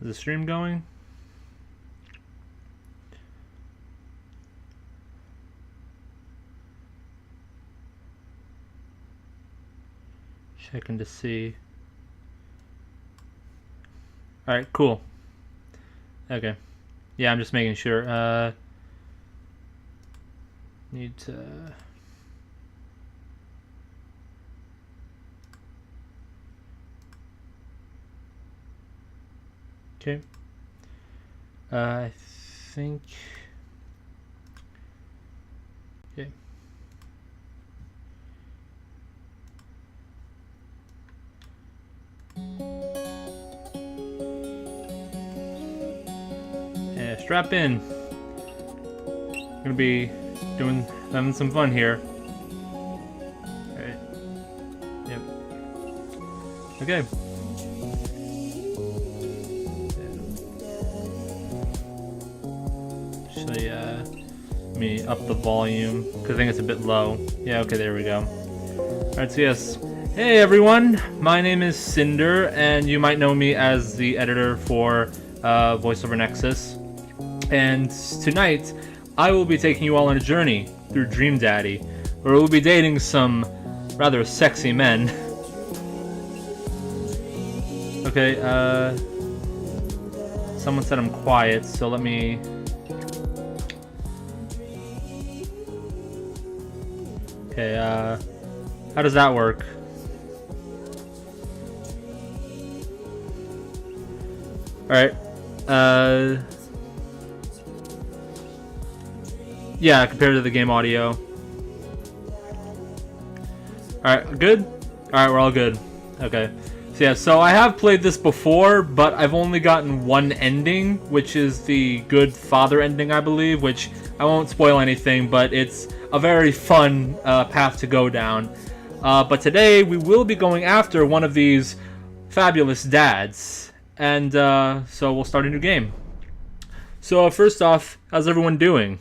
the stream going? Checking to see. Alright, cool. Okay. Yeah, I'm just making sure. Need to... Okay. I think... Okay. Yeah, strap in. Gonna be having some fun here. Alright. Yep. Okay. Actually, let me up the volume, because I think it's a bit low. Yeah, okay, there we go. Alright, so yes. Hey everyone, my name is Sinder, and you might know me as the editor for VoiceOver Nexus. And tonight, I will be taking you all on a journey through Dream Daddy, where we'll be dating some rather sexy men. Okay, someone said I'm quiet, so let me... Okay, how does that work? Alright, yeah, compared to the game audio. Alright, good? Alright, we're all good. Okay. So yeah, so I have played this before, but I've only gotten one ending, which is the good father ending, I believe, which I won't spoil anything, but it's a very fun path to go down. But today, we will be going after one of these fabulous dads. And so we'll start a new game. So first off, how's everyone doing?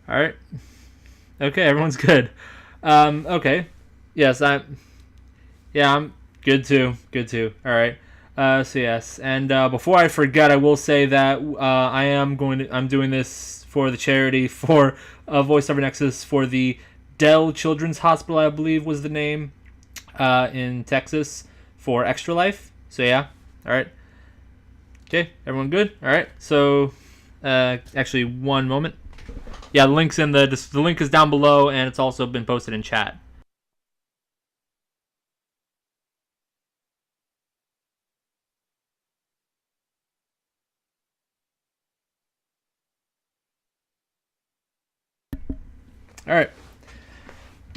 Alright. Okay, everyone's good. Okay. Yes, I'm good too. Good too. Alright. So yes, and before I forget, I will say that I'm doing this for the charity for VoiceOver Nexus for the Dell Children's Hospital, I believe was the name, in Texas for Extra Life. So yeah. Alright. Okay, everyone good? Alright, so actually one moment. Yeah, the link's in the link is down below, and it's also been posted in chat. All right,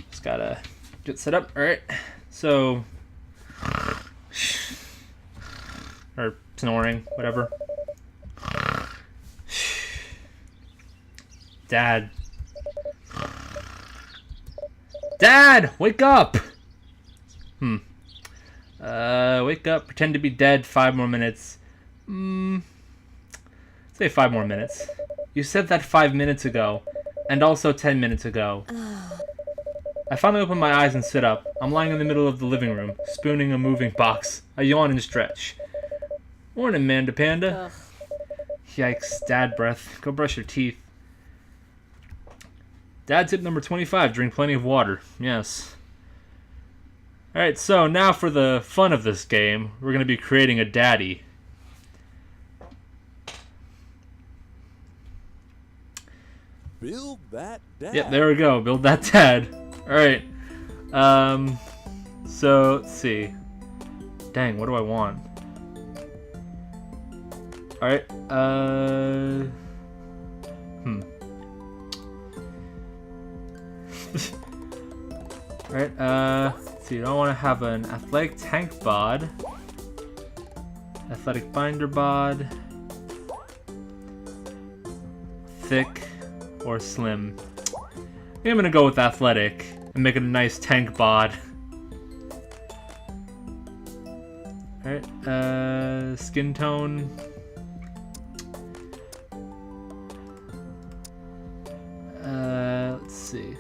just gotta get set up. All right, so or snoring, whatever. Dad. Dad, wake up! Wake up, pretend to be dead 5 more minutes. Say 5 more minutes. You said that 5 minutes ago, and also 10 minutes ago. I finally open my eyes and sit up. I'm lying in the middle of the living room, spooning a moving box. I yawn and stretch. Morning, Manda Panda. Yikes, dad breath. Go brush your teeth. Dad tip number 25, drink plenty of water. Yes. Alright, so now for the fun of this game, we're going to be creating a daddy. Build that dad. Yep, there we go. Build that dad. Alright. So, let's see. Dang, what do I want? Alright, Alright, let's see, I don't want to have an athletic tank bod, athletic binder bod, thick, or slim. I think I'm gonna go with athletic and make it a nice tank bod. Alright, skin tone. Let's see.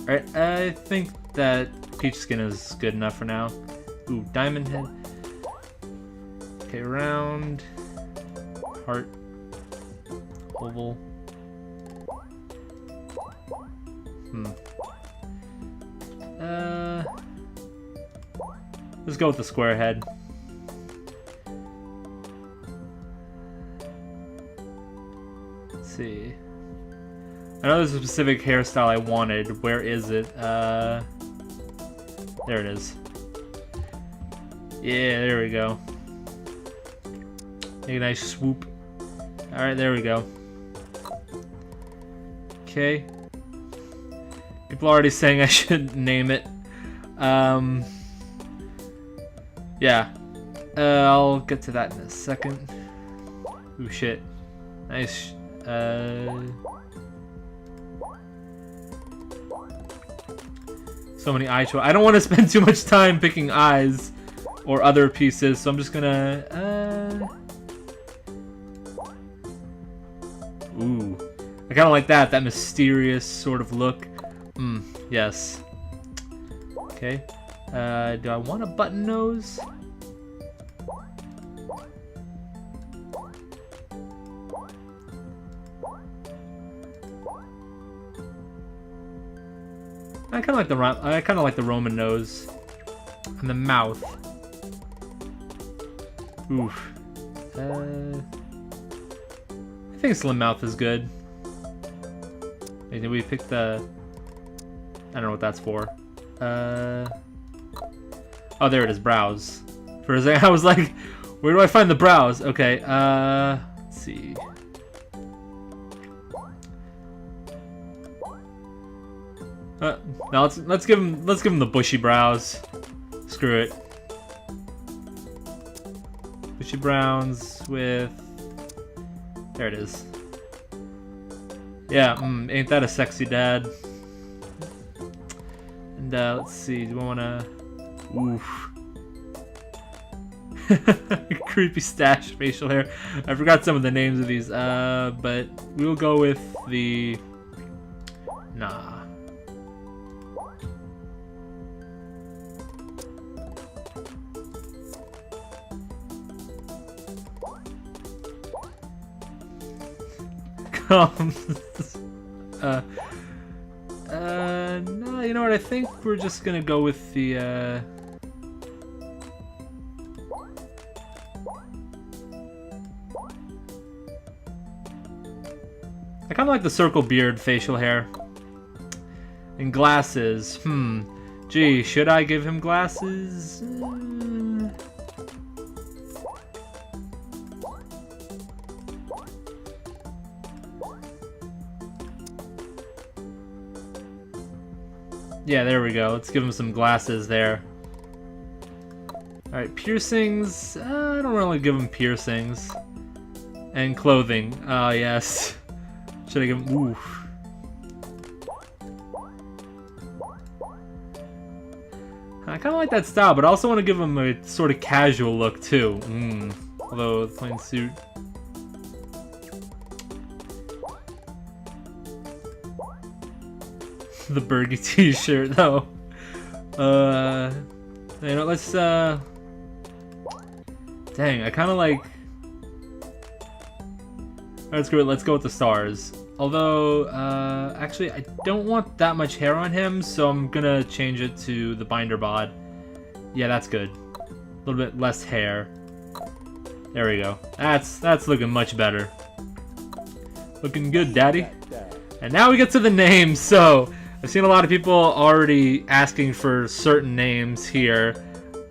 Alright, I think that peach skin is good enough for now. Ooh, diamond head. Okay, round. Heart. Oval. Let's go with the square head. Let's see. I know there's a specific hairstyle I wanted. Where is it? There it is. Yeah, there we go. Make a nice swoop. Alright, there we go. Okay. People are already saying I should name it. Yeah. I'll get to that in a second. Ooh, shit. Nice. So many eye choices. I don't want to spend too much time picking eyes or other pieces, so I'm just gonna. Ooh. I kind of like that mysterious sort of look. Yes. Okay. Do I want a button nose? I kind of like the Roman nose and the mouth. Oof. I think slim mouth is good. Did we pick the? I don't know what that's for. Oh, there it is. Brows. For a second, I was like, where do I find the brows? Okay. Let's see. Now let's give him the bushy brows. Screw it. Bushy browns with. There it is. Yeah, ain't that a sexy dad? And let's see. Do we wanna? Oof. Creepy stash facial hair. I forgot some of the names of these. But we'll go with the. Nah. No, you know what? I think we're just gonna go with the. I kind of like the circle beard facial hair. And glasses. Gee, should I give him glasses? Yeah, there we go. Let's give him some glasses there. Alright, piercings. I don't really give him piercings. And clothing. Yes. Should I give him... Oof. I kind of like that style, but I also want to give him a sort of casual look, too. Although, plain suit. The Bergie t-shirt, though. You know, let's, Dang, I kind of like... Alright, screw it, let's go with the stars. Although, actually, I don't want that much hair on him, so I'm gonna change it to the binder bod. Yeah, that's good. A little bit less hair. There we go. That's looking much better. Looking good, daddy. And now we get to the names, so... I've seen a lot of people already asking for certain names here.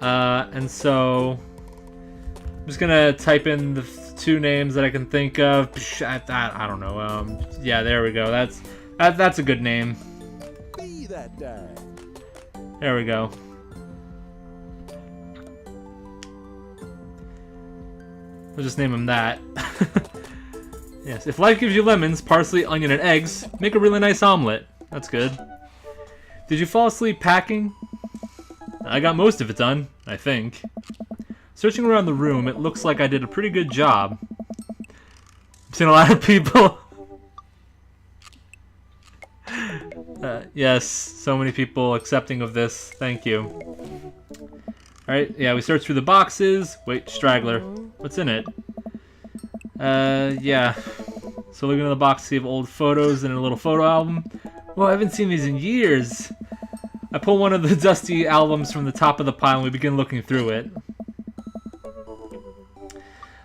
And so... I'm just gonna type in the two names that I can think of. I don't know. Yeah, there we go. That's a good name. Be that dad. There we go. We'll just name him that. Yes, if life gives you lemons, parsley, onion, and eggs, make a really nice omelet. That's good. Did you fall asleep packing? I got most of it done, I think. Searching around the room, it looks like I did a pretty good job. I've seen a lot of people. Yes, so many people accepting of this. Thank you. Alright, yeah, we searched through the boxes. Wait, straggler. What's in it? Yeah. So looking in the box, see old photos and a little photo album. Well, I haven't seen these in years. I pull one of the dusty albums from the top of the pile and we begin looking through it.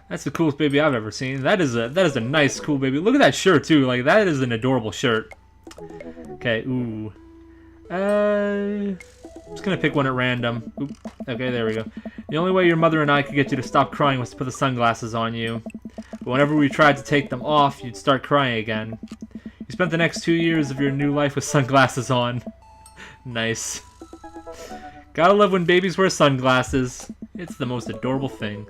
That's the coolest baby I've ever seen. That is a nice, cool baby. Look at that shirt too. Like that is an adorable shirt. Okay, ooh. I'm just gonna pick one at random. Oop. Okay, there we go. The only way your mother and I could get you to stop crying was to put the sunglasses on you. But whenever we tried to take them off, you'd start crying again. You spent the next 2 years of your new life with sunglasses on. Nice. Gotta love when babies wear sunglasses. It's the most adorable thing.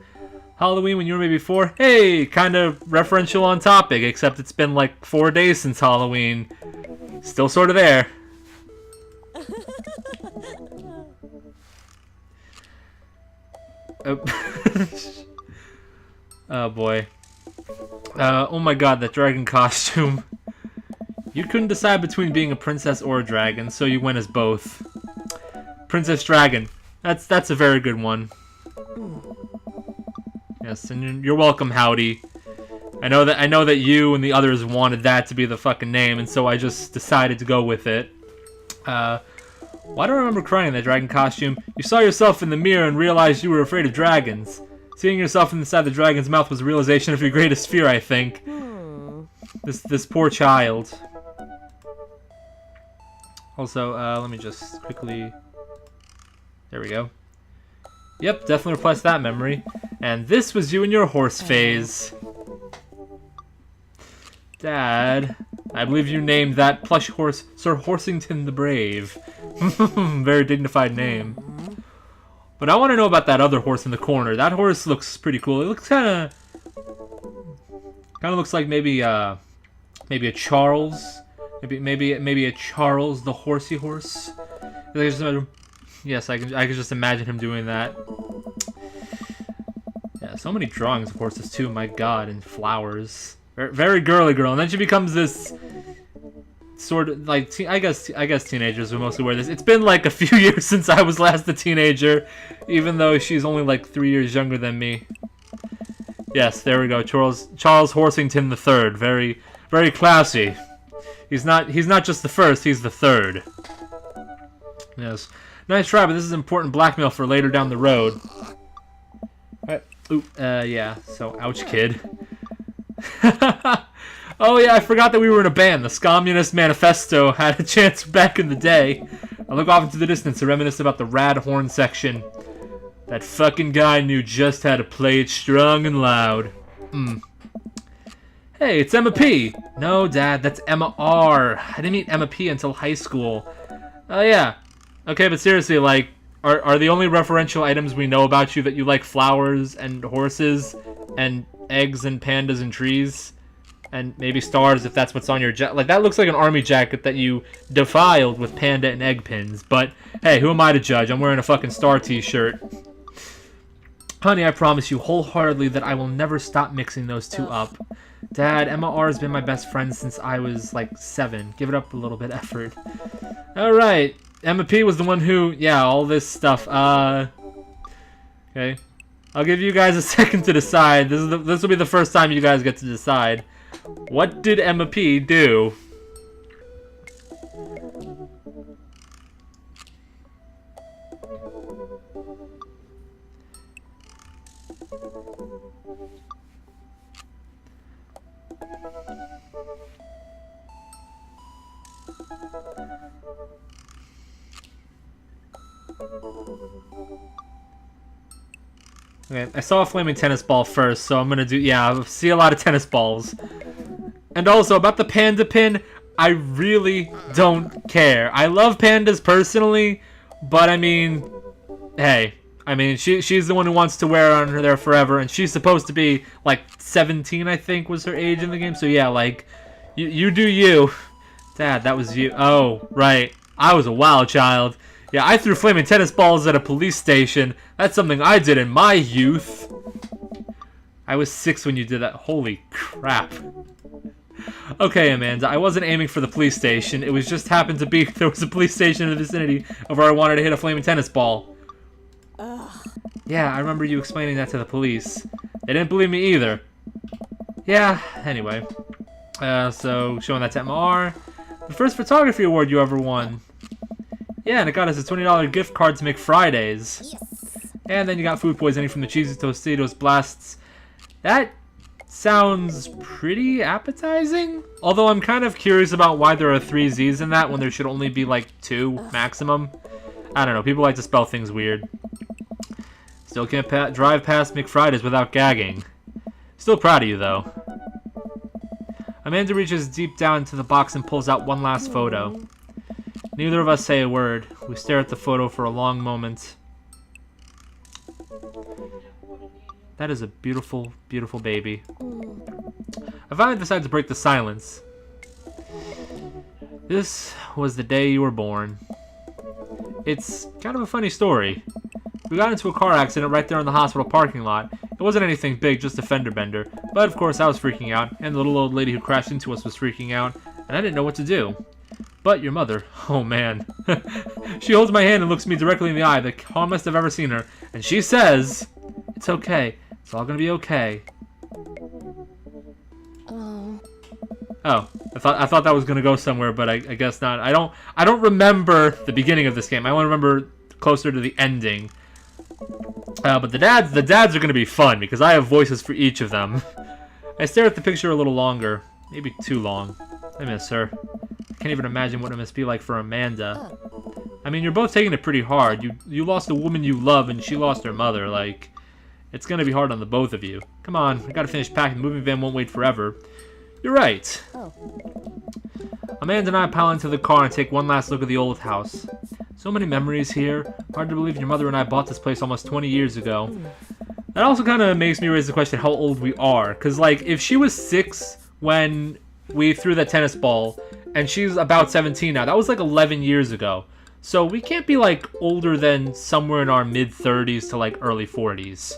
Halloween when you were maybe 4? Hey, kind of referential on topic, except it's been like 4 days since Halloween. Still sort of there. Oh, oh boy. Oh my god, that dragon costume. You couldn't decide between being a princess or a dragon, so you went as both. Princess Dragon. That's a very good one. Yes, and you're welcome, Howdy. I know that you and the others wanted that to be the fucking name, and so I just decided to go with it. Why do I remember crying in that dragon costume? You saw yourself in the mirror and realized you were afraid of dragons. Seeing yourself inside the dragon's mouth was a realization of your greatest fear, I think. This poor child. Also, let me just quickly... There we go. Yep, definitely replaced that memory. And this was you in your horse phase. Dad, I believe you named that plush horse Sir Horsington the Brave. Very dignified name. But I want to know about that other horse in the corner. That horse looks pretty cool. It looks kind of looks like maybe a Charles, maybe a Charles the horsey horse. Yes, I can just imagine him doing that. Yeah, so many drawings of horses too. My God, and flowers. Very girly girl, and then she becomes this sort of like I guess teenagers would mostly wear this. It's been like a few years since I was last a teenager, even though she's only like 3 years younger than me. Yes, there we go. Charles Horsington III. Very, very classy. He's not just the first. He's the third. Yes. Nice try, but this is important blackmail for later down the road. Alright. Ooh, yeah. So, ouch, kid. Oh yeah, I forgot that we were in a band. The Communist Manifesto had a chance back in the day. I look off into the distance to reminisce about the rad horn section. That fucking guy knew just how to play it strong and loud. Hey, it's Emma P. No, Dad, that's Emma R. I didn't meet Emma P until high school. Oh yeah. Okay, but seriously, like, are the only referential items we know about you that you like flowers and horses and eggs and pandas and trees? And maybe stars if that's what's on your jacket. Like, that looks like an army jacket that you defiled with panda and egg pins. But, hey, who am I to judge? I'm wearing a fucking star t-shirt. Honey, I promise you wholeheartedly that I will never stop mixing those two up. Dad, Emma R has been my best friend since I was, like, 7. Give it up a little bit effort. Alright. Emma P was the one who... Yeah, all this stuff. Okay. I'll give you guys a second to decide. This will be the first time you guys get to decide. What did Emma P do? Okay, I saw a flaming tennis ball first, so I'm gonna do... Yeah, I see a lot of tennis balls. And also, about the panda pin, I really don't care. I love pandas personally, but I mean... Hey, I mean, she's the one who wants to wear on her there forever, and she's supposed to be, like, 17, I think, was her age in the game. So yeah, like, you do you. Dad, that was you. Oh, right. I was a wild child. Yeah, I threw flaming tennis balls at a police station. That's something I did in my youth. I was 6 when you did that. Holy crap. Okay, Amanda, I wasn't aiming for the police station. It was just happened to be there was a police station in the vicinity of where I wanted to hit a flaming tennis ball. Yeah, I remember you explaining that to the police. They didn't believe me either. Yeah, anyway. So, showing that to MR. The first photography award you ever won. Yeah, and it got us a $20 gift card to make Fridays. Yes. And then you got food poisoning from the cheesy Tostitos blasts. That sounds pretty appetizing. Although I'm kind of curious about why there are 3 Z's in that when there should only be like 2 maximum. I don't know, people like to spell things weird. Still can't drive past McFridays without gagging. Still proud of you though. Amanda reaches deep down into the box and pulls out one last photo. Neither of us say a word. We stare at the photo for a long moment. That is a beautiful, beautiful baby. I finally decided to break the silence. This was the day you were born. It's kind of a funny story. We got into a car accident right there in the hospital parking lot. It wasn't anything big, just a fender bender. But of course I was freaking out, and the little old lady who crashed into us was freaking out, and I didn't know what to do. But your mother, oh man. She holds my hand and looks me directly in the eye, the calmest I've ever seen her, and she says, "It's okay. It's all gonna be okay." Oh, I thought that was gonna go somewhere, but I guess not. I don't remember the beginning of this game. I only remember closer to the ending. But the dads are gonna be fun because I have voices for each of them. I stare at the picture a little longer, maybe too long. I miss her. I can't even imagine what it must be like for Amanda. I mean, you're both taking it pretty hard. You lost a woman you love, and she lost her mother. Like, it's gonna be hard on the both of you. Come on, I gotta finish packing. The moving van won't wait forever. You're right. Amanda and I pile into the car and take one last look at the old house. So many memories here. Hard to believe your mother and I bought this place almost 20 years ago. That also kind of makes me raise the question how old we are. Because, like, if she was 6 when we threw that tennis ball, and she's about 17 now, that was like 11 years ago. So we can't be, like, older than somewhere in our mid-30s to, like, early 40s.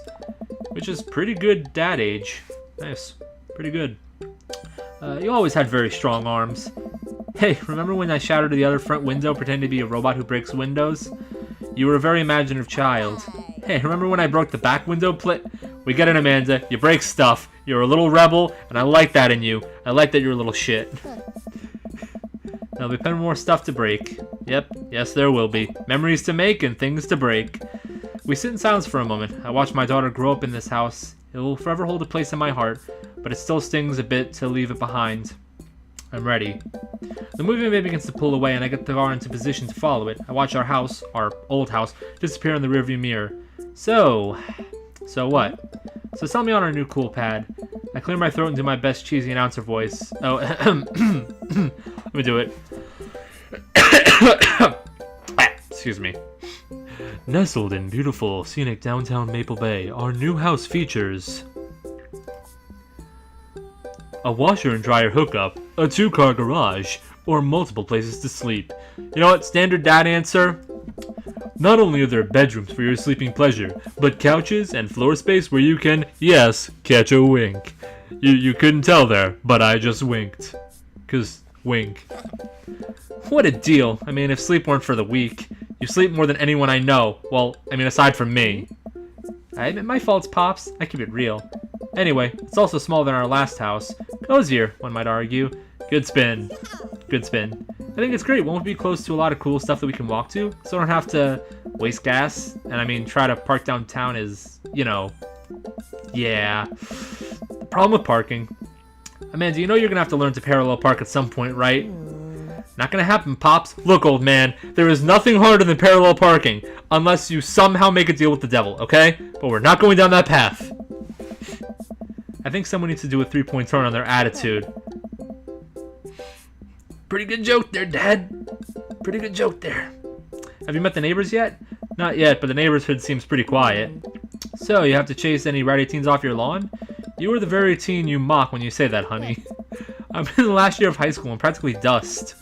Which is pretty good dad age. Nice. Pretty good. You always had very strong arms. Hey, remember when I shouted to the other front window pretending to be a robot who breaks windows? You were a very imaginative child. Hey, remember when I broke the back window plate? We get it, Amanda. You break stuff. You're a little rebel, and I like that in you. I like that you're a little shit. There'll be plenty more stuff to break. Yep, yes there will be. Memories to make and things to break. We sit in silence for a moment. I watch my daughter grow up in this house. It will forever hold a place in my heart, but it still stings a bit to leave it behind. I'm ready. The moving van begins to pull away, and I get the car into position to follow it. I watch our house, our old house, disappear in the rearview mirror. So what? So sell me on our new cool pad. I clear my throat and do my best cheesy announcer voice. Oh, let me do it. Excuse me. Nestled in beautiful, scenic downtown Maple Bay, our new house features a washer and dryer hookup, a 2-car garage, or multiple places to sleep. You know what? Standard dad answer. Not only are there bedrooms for your sleeping pleasure, but couches and floor space where you can, yes, catch a wink. You couldn't tell there, but I just winked. 'Cause wink. What a deal. I mean, if sleep weren't for the weak. You sleep more than anyone I know. Well, I mean, aside from me. I admit my fault's Pops. I keep it real. Anyway, it's also smaller than our last house. Cozier, one might argue. Good spin. Good spin. I think it's great. Won't be close to a lot of cool stuff that we can walk to, so I don't have to waste gas. And I mean, try to park downtown is, you know, yeah. The problem with parking. Amanda, you know you're gonna have to learn to parallel park at some point, right? Not gonna happen, Pops. Look, old man, there is nothing harder than parallel parking, unless you somehow make a deal with the devil, okay? But we're not going down that path. I think someone needs to do a 3-point turn on their attitude. Pretty good joke there, Dad. Pretty good joke there. Have you met the neighbors yet? Not yet, but the neighborhood seems pretty quiet. So, you have to chase any rowdy teens off your lawn? You are the very teen you mock when you say that, honey. I'm in the last year of high school and practically dust.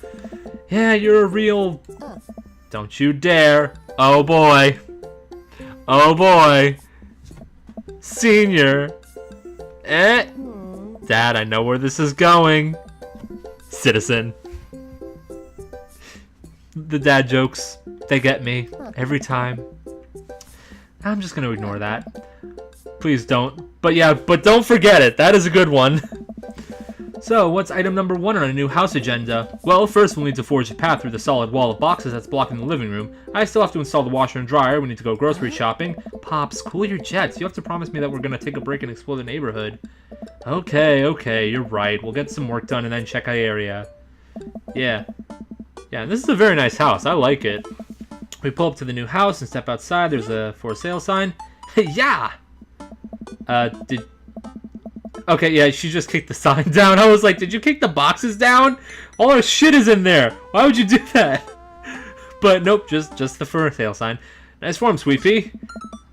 Yeah, you're a real Don't you dare. Oh boy. Oh boy. Senior. Dad, I know where this is going. Citizen. The dad jokes, they get me every time. I'm just gonna ignore that. Please don't. But yeah, but don't forget it. That is a good one. So, what's item number 1 on a new house agenda? Well, first we'll need to forge a path through the solid wall of boxes that's blocking the living room. I still have to install the washer and dryer. We need to go grocery shopping. Pops, cool your jets. You have to promise me that we're gonna take a break and explore the neighborhood. Okay, you're right. We'll get some work done and then check our area. Yeah, this is a very nice house. I like it. We pull up to the new house and step outside. There's a for sale sign. Yeah! Okay, yeah, she just kicked the sign down. I was like, did you kick the boxes down? All our shit is in there. Why would you do that? But nope, just the for sale sign. Nice form, Sweet Pea.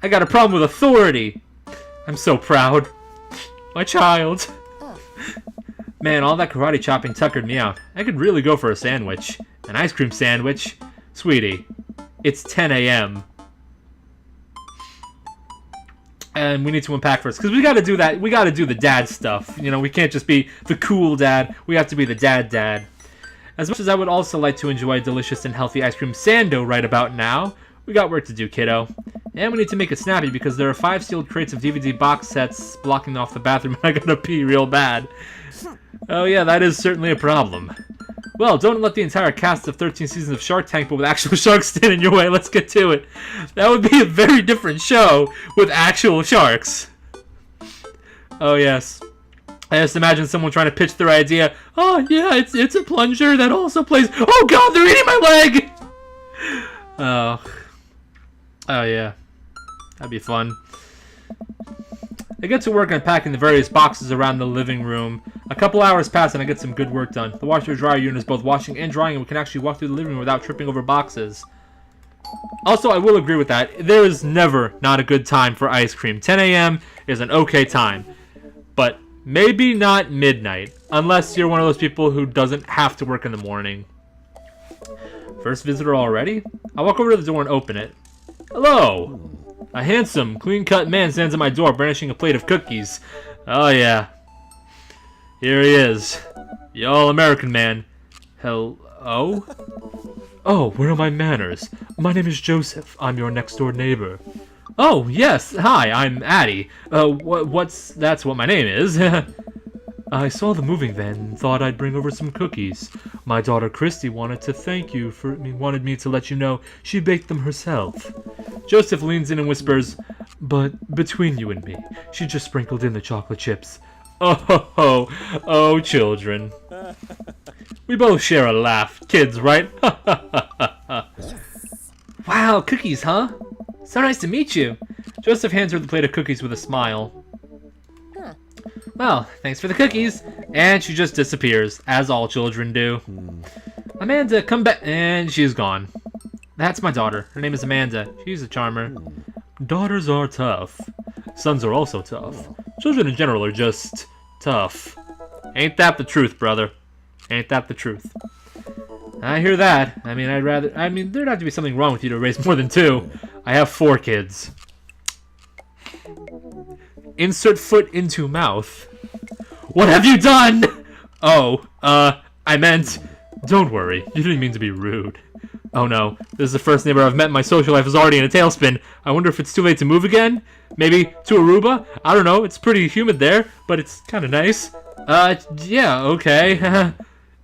I got a problem with authority. I'm so proud. My child. Man, all that karate chopping tuckered me out. I could really go for a sandwich. An ice cream sandwich. Sweetie, it's 10 a.m. And we need to unpack first, because we got to do that. We got to do the dad stuff. You know, we can't just be the cool dad. We have to be the dad. As much as I would also like to enjoy a delicious and healthy ice cream sando right about now, we got work to do, kiddo. And we need to make it snappy, because there are 5 sealed crates of DVD box sets blocking off the bathroom, and I gotta pee real bad. Oh yeah, that is certainly a problem. Well, don't let the entire cast of 13 seasons of Shark Tank, but with actual sharks stand in your way. Let's get to it. That would be a very different show with actual sharks. Oh, yes. I just imagine someone trying to pitch their idea. Oh, yeah, it's a plunger that also plays... Oh, God, they're eating my leg! Oh, yeah. That'd be fun. I get to work unpacking the various boxes around the living room. A couple hours pass and I get some good work done. The washer-dryer unit is both washing and drying, and we can actually walk through the living room without tripping over boxes. Also, I will agree with that. There is never not a good time for ice cream. 10 a.m. is an okay time. But maybe not midnight, unless you're one of those people who doesn't have to work in the morning. First visitor already? I walk over to the door and open it. Hello! A handsome, clean-cut man stands at my door, brandishing a plate of cookies. Oh, yeah. Here he is. The all-American man. Hello? Oh, where are my manners? My name is Joseph. I'm your next-door neighbor. Oh, yes. Hi, I'm Addie. That's what my name is. I saw the moving van and thought I'd bring over some cookies. My daughter Christy wanted me to let you know she baked them herself. Joseph leans in and whispers, but between you and me, she just sprinkled in the chocolate chips. Oh, children. We both share a laugh. Kids, right? Wow, cookies, huh? So nice to meet you. Joseph hands her the plate of cookies with a smile. Well, thanks for the cookies. And she just disappears, as all children do. Amanda, come back. And she's gone. That's my daughter. Her name is Amanda. She's a charmer. Daughters are tough. Sons are also tough. Children in general are just tough. Ain't that the truth, brother? Ain't that the truth? I hear that. I mean, there'd have to be something wrong with you to raise more than 2. I have 4 kids. Insert foot into mouth. What have you done? Oh, I meant... Don't worry, you didn't mean to be rude. Oh no, this is the first neighbor I've met in my social life is already in a tailspin. I wonder if it's too late to move again? Maybe to Aruba? I don't know, it's pretty humid there, but it's kind of nice. Yeah, okay.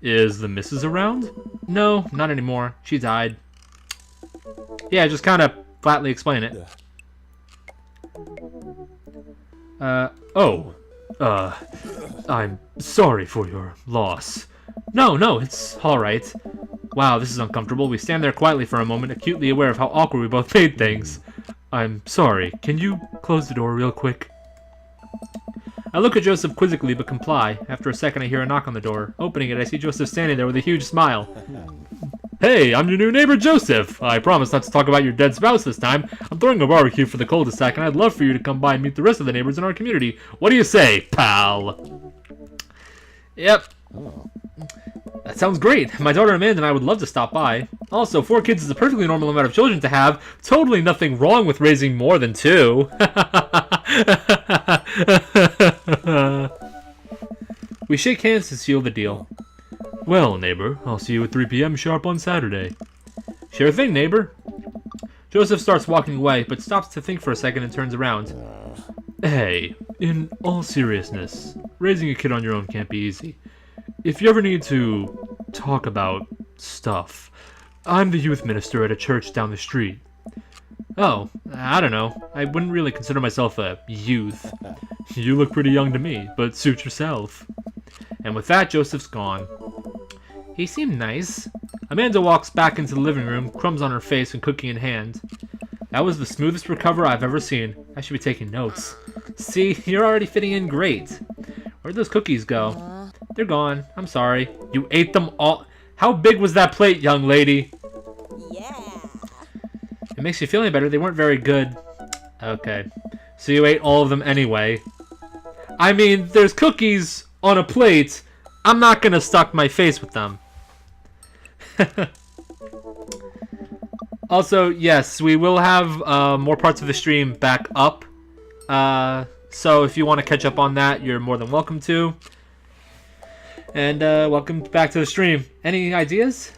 Is the missus around? No, not anymore. She died. Yeah, just kind of flatly explain it. I'm sorry for your loss. No, it's alright. Wow, this is uncomfortable. We stand there quietly for a moment, acutely aware of how awkward we both made things. I'm sorry. Can you close the door real quick? I look at Joseph quizzically but comply. After a second, I hear a knock on the door. Opening it, I see Joseph standing there with a huge smile. Hey, I'm your new neighbor, Joseph. I promise not to talk about your dead spouse this time. I'm throwing a barbecue for the cul-de-sac, and I'd love for you to come by and meet the rest of the neighbors in our community. What do you say, pal? Yep. That sounds great. My daughter Amanda and I would love to stop by. Also, 4 kids is a perfectly normal amount of children to have. Totally nothing wrong with raising more than 2. We shake hands to seal the deal. Well, neighbor, I'll see you at 3 p.m. sharp on Saturday. Sure thing, neighbor. Joseph starts walking away, but stops to think for a second and turns around. Hey, in all seriousness, raising a kid on your own can't be easy. If you ever need to talk about stuff, I'm the youth minister at a church down the street. Oh, I don't know. I wouldn't really consider myself a youth. You look pretty young to me, but suit yourself. And with that, Joseph's gone. He seemed nice. Amanda walks back into the living room, crumbs on her face and cookie in hand. That was the smoothest recover I've ever seen. I should be taking notes. See, you're already fitting in great. Where'd those cookies go? They're gone. I'm sorry. You ate them all. How big was that plate, young lady? Yeah. It makes you feel any better. They weren't very good. Okay. So you ate all of them anyway. I mean, there's cookies on a plate. I'm not gonna stuck my face with them. Also, yes, we will have more parts of the stream back up. So if you want to catch up on that, you're more than welcome to. And welcome back to the stream. Any ideas?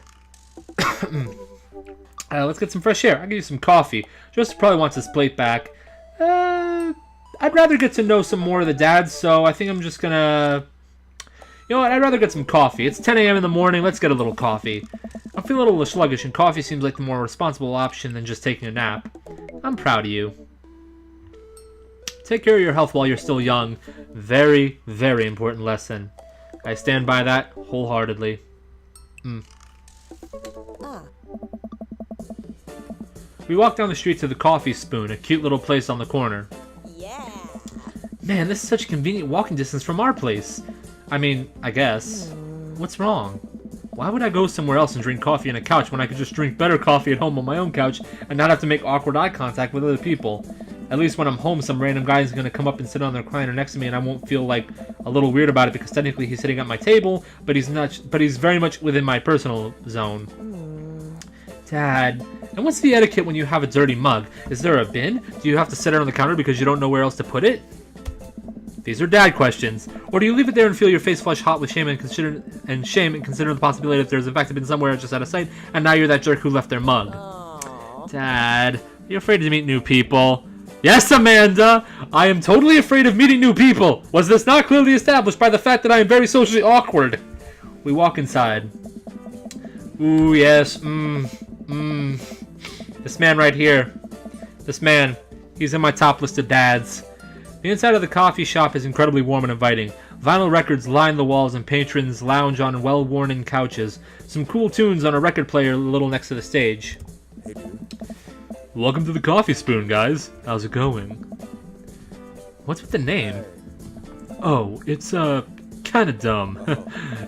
Let's get some fresh air. I'll give you some coffee. Joseph probably wants his plate back. I'd rather get to know some more of the dads, so I think I'm just gonna... You know what? I'd rather get some coffee. It's 10 a.m. in the morning. Let's get a little coffee. I'm feeling a little sluggish, and coffee seems like the more responsible option than just taking a nap. I'm proud of you. Take care of your health while you're still young. Very, very important lesson. I stand by that wholeheartedly. We walk down the street to the Coffee Spoon, a cute little place on the corner. Yeah. Man, this is such a convenient walking distance from our place. I mean, I guess. What's wrong? Why would I go somewhere else and drink coffee on a couch when I could just drink better coffee at home on my own couch and not have to make awkward eye contact with other people? At least when I'm home, some random guy is going to come up and sit on the recliner next to me and I won't feel like a little weird about it because technically he's sitting at my table, but he's not. But he's very much within my personal zone. Dad, and what's the etiquette when you have a dirty mug? Is there a bin? Do you have to set it on the counter because you don't know where else to put it? These are dad questions. Or do you leave it there and feel your face flush hot with shame and consider the possibility that there's in fact a bin somewhere just out of sight, and now you're that jerk who left their mug? Aww. Dad, are you afraid to meet new people? Yes, Amanda! I am totally afraid of meeting new people! Was this not clearly established by the fact that I am very socially awkward? We walk inside. Ooh, yes, This man right here. This man. He's in my top list of dads. The inside of the coffee shop is incredibly warm and inviting. Vinyl records line the walls and patrons lounge on well-worn-in couches. Some cool tunes on a record player a little next to the stage. Hey, dude. Welcome to the Coffee Spoon, guys. How's it going? What's with the name? Oh, it's, kinda dumb.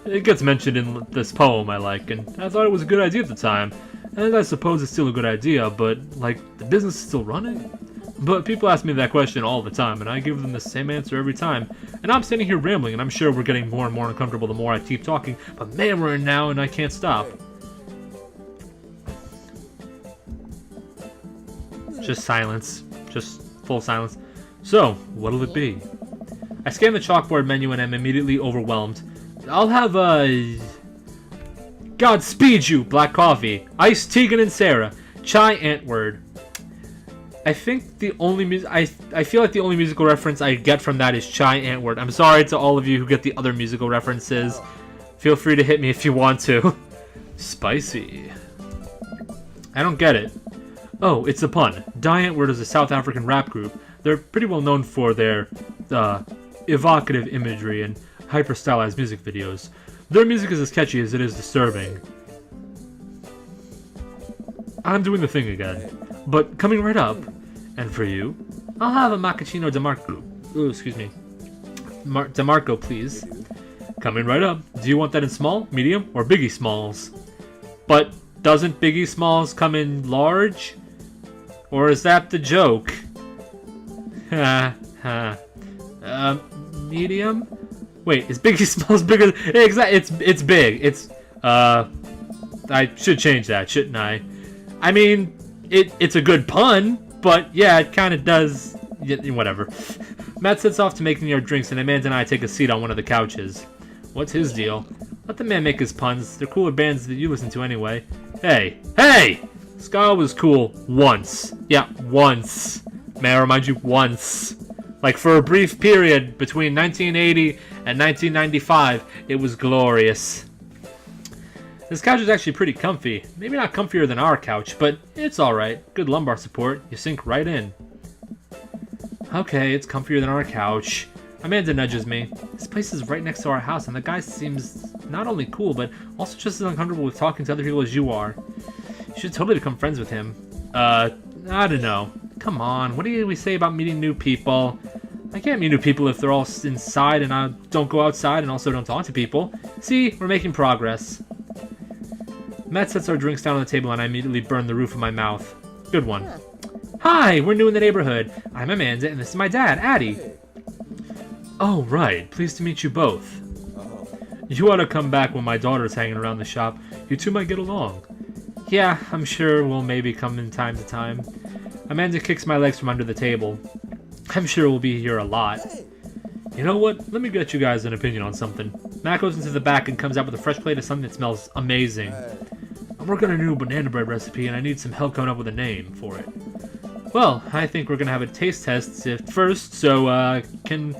It gets mentioned in this poem I like, and I thought it was a good idea at the time. And I suppose it's still a good idea, but, like, the business is still running? But people ask me that question all the time, and I give them the same answer every time. And I'm standing here rambling, and I'm sure we're getting more and more uncomfortable the more I keep talking, but man, we're in now, and I can't stop. Just silence. Just full silence. So, what'll it be? I scan the chalkboard menu and am immediately overwhelmed. I'll have a... Godspeed you, black coffee. Ice Tegan and Sarah. Chai Antword. I think the only I feel like the only musical reference I get from that is Chai Antword. I'm sorry to all of you who get the other musical references. Feel free to hit me if you want to. Spicy. I don't get it. Oh, it's a pun. Die Antwoord is a South African rap group. They're pretty well known for their evocative imagery and hyper-stylized music videos. Their music is as catchy as it is disturbing. I'm doing the thing again. But coming right up, and for you, I'll have a macchiato DeMarco. Ooh, excuse me. DeMarco, please. Coming right up. Do you want that in small, medium, or Biggie Smalls? But doesn't Biggie Smalls come in large? Or is that the joke? Ha ha. Medium? Wait, is Biggie Smalls bigger? Exactly. It's big. It's I should change that, shouldn't I? I mean, it's a good pun, but yeah, it kind of does. Whatever. Matt sets off to make New York drinks, and Amanda and I take a seat on one of the couches. What's his deal? Let the man make his puns. They're cooler bands that you listen to anyway. Hey! Hey! Ska was cool once. Yeah, once. May I remind you, once. Like, for a brief period between 1980 and 1995, it was glorious. This couch is actually pretty comfy. Maybe not comfier than our couch, but it's alright. Good lumbar support. You sink right in. Okay, it's comfier than our couch. Amanda nudges me. This place is right next to our house, and the guy seems not only cool, but also just as uncomfortable with talking to other people as you are. You should totally become friends with him. I don't know. Come on, what do we say about meeting new people? I can't meet new people if they're all inside and I don't go outside and also don't talk to people. See, we're making progress. Matt sets our drinks down on the table and I immediately burn the roof of my mouth. Good one. Hi, we're new in the neighborhood. I'm Amanda and this is my dad, Addie. Oh, right. Pleased to meet you both. You ought to come back when my daughter's hanging around the shop. You two might get along. Yeah, I'm sure we'll maybe come in time to time. Amanda kicks my legs from under the table. I'm sure we'll be here a lot. You know what? Let me get you guys an opinion on something. Matt goes into the back and comes out with a fresh plate of something that smells amazing. I'm working on a new banana bread recipe and I need some help coming up with a name for it. Well, I think we're going to have a taste test first, so can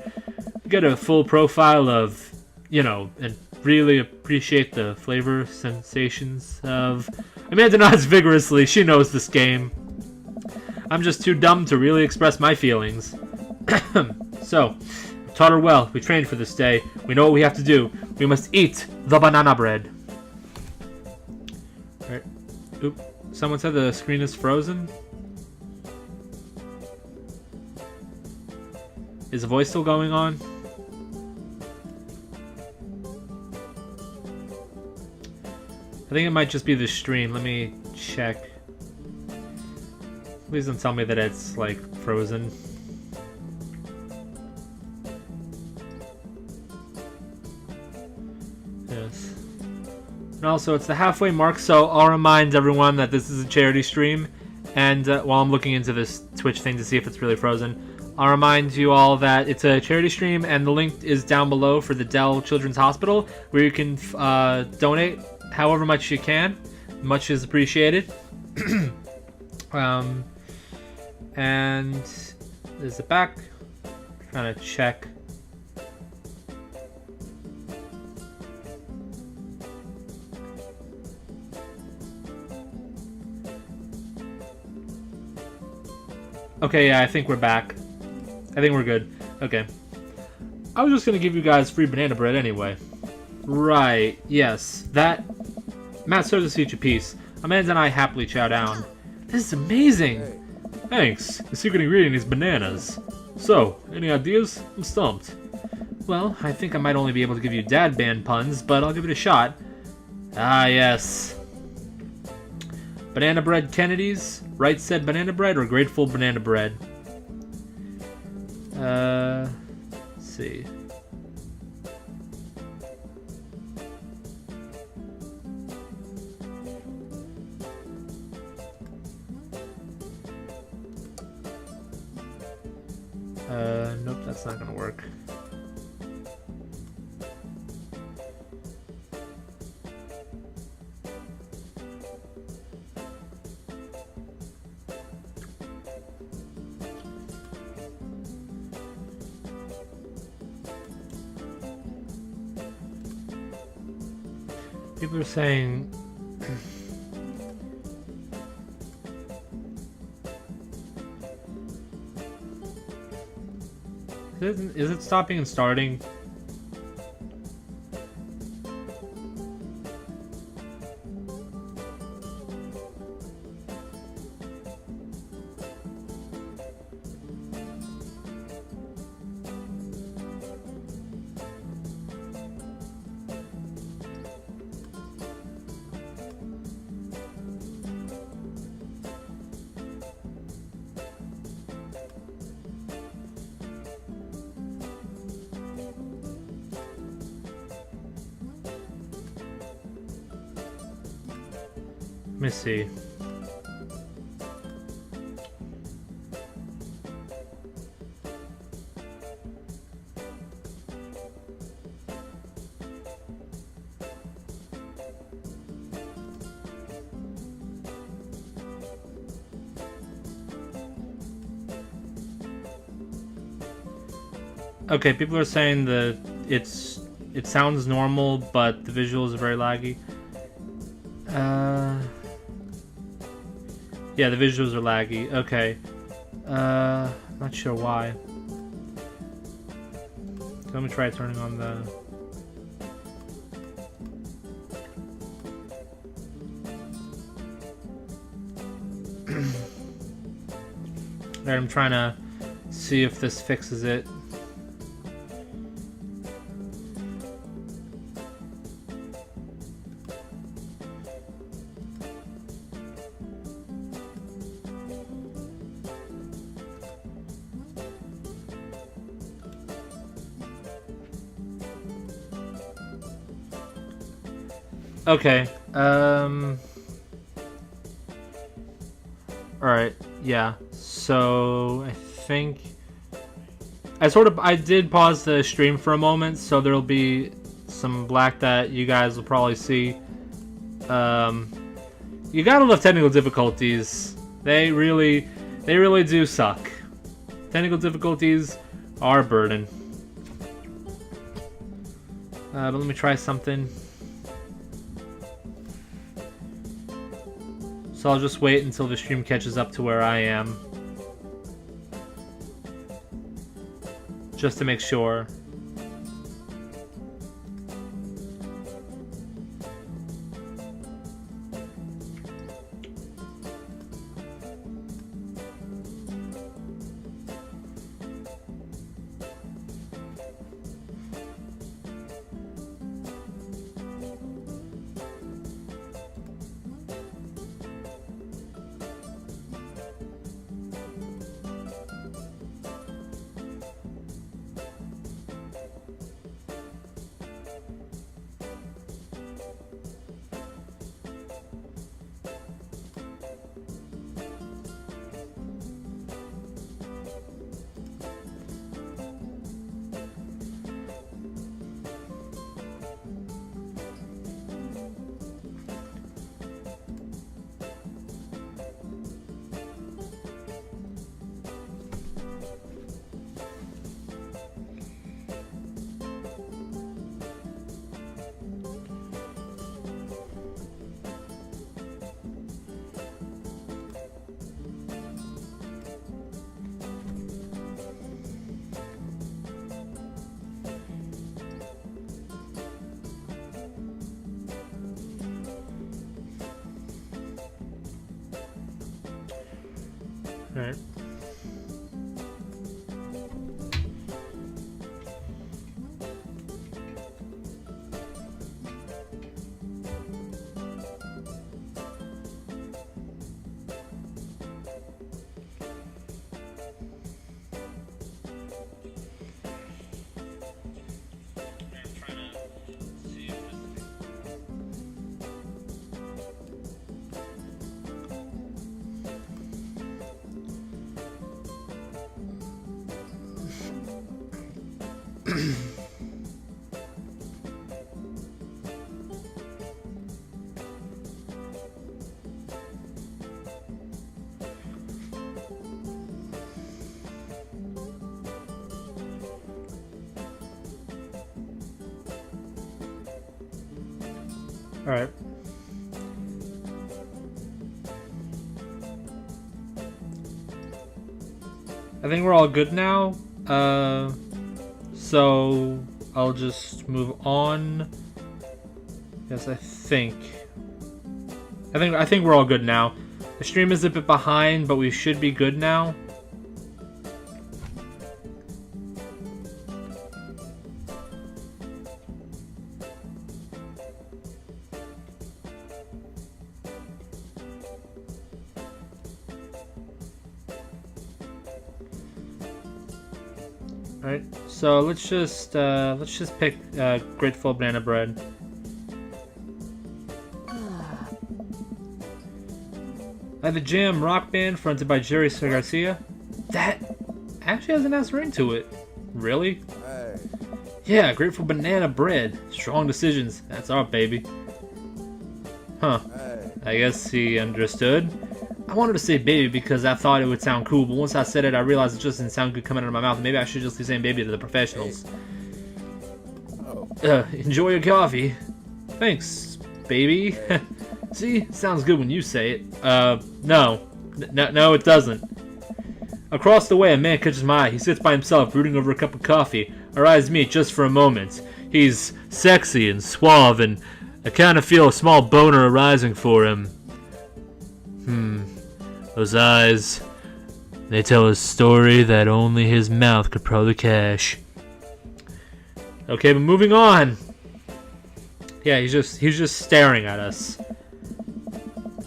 get a full profile of, and really appreciate the flavor sensations of... Amanda nods vigorously. She knows this game. I'm just too dumb to really express my feelings. So, taught her well. We trained for this day. We know what we have to do. We must eat the banana bread. Alright. Oop. Someone said the screen is frozen. Is the voice still going on? I think it might just be the stream. Let me check. Please don't tell me that it's, like, frozen. Yes. And also, it's the halfway mark, so I'll remind everyone that this is a charity stream. And while I'm looking into this Twitch thing to see if it's really frozen, I'll remind you all that it's a charity stream, and the link is down below for the Dell Children's Hospital, where you can donate however much you can. Much is appreciated. And there's the back. Trying to check. Okay, yeah, I think we're back. I think we're good. Okay. I was just gonna give you guys free banana bread anyway. Right, yes. That... Matt serves us each a piece. Amanda and I happily chow down. This is amazing! Thanks. The secret ingredient is bananas. So, any ideas? I'm stumped. Well, I think I might only be able to give you dad band puns, but I'll give it a shot. Ah, yes. Banana bread Kennedy's, Right Said Banana Bread, or Grateful Banana Bread? Let's see. Nope, that's not gonna work. People are saying... Is it stopping and starting? me see. Okay, people are saying that it sounds normal, but the visuals are very laggy. Yeah, the visuals are laggy. Okay. Not sure why. Let me try turning on the... Alright, I'm trying to see if this fixes it. Okay, alright, yeah, so I think I did pause the stream for a moment, so there'll be some black that you guys will probably see. You gotta love technical difficulties. They really do suck. Technical difficulties are a burden. But let me try something. So I'll just wait until the stream catches up to where I am. Just to make sure. Alright. Alright. I think we're all good now. So I'll just move on. Yes, I think we're all good now. The stream is a bit behind, but we should be good now. Alright, so let's just pick Grateful Banana Bread. By the Jam rock band fronted by Jerry Garcia. That actually has an nice ring to it. Really? Hey. Yeah, grateful banana bread. Strong decisions. That's our baby. Huh. Hey. I guess he understood. I wanted to say baby because I thought it would sound cool, but once I said it, I realized it just didn't sound good coming out of my mouth. Maybe I should just be saying baby to the professionals. Oh. Enjoy your coffee. Thanks, baby. See, sounds good when you say it. No. No, it doesn't. Across the way, a man catches my eye. He sits by himself, brooding over a cup of coffee. Our eyes meet just for a moment. He's sexy and suave, and I kind of feel a small boner arising for him. Those eyes, they tell a story that only his mouth could probably cash. Okay, but moving on. Yeah, he's just staring at us.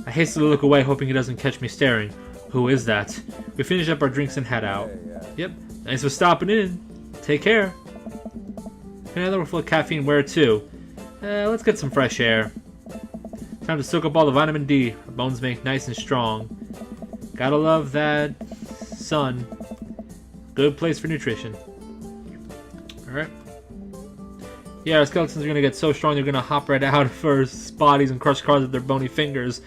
I hastily look away, hoping he doesn't catch me staring. Who is that? We finish up our drinks and head out. Yep, thanks for stopping in. Take care. Another full of caffeine. Where to? Let's get some fresh air. Time to soak up all the vitamin D. Our bones make nice and strong. Gotta love that sun. Good place for nutrition. Alright. Yeah, our skeletons are gonna get so strong they're gonna hop right out of our bodies and crush cars with their bony fingers.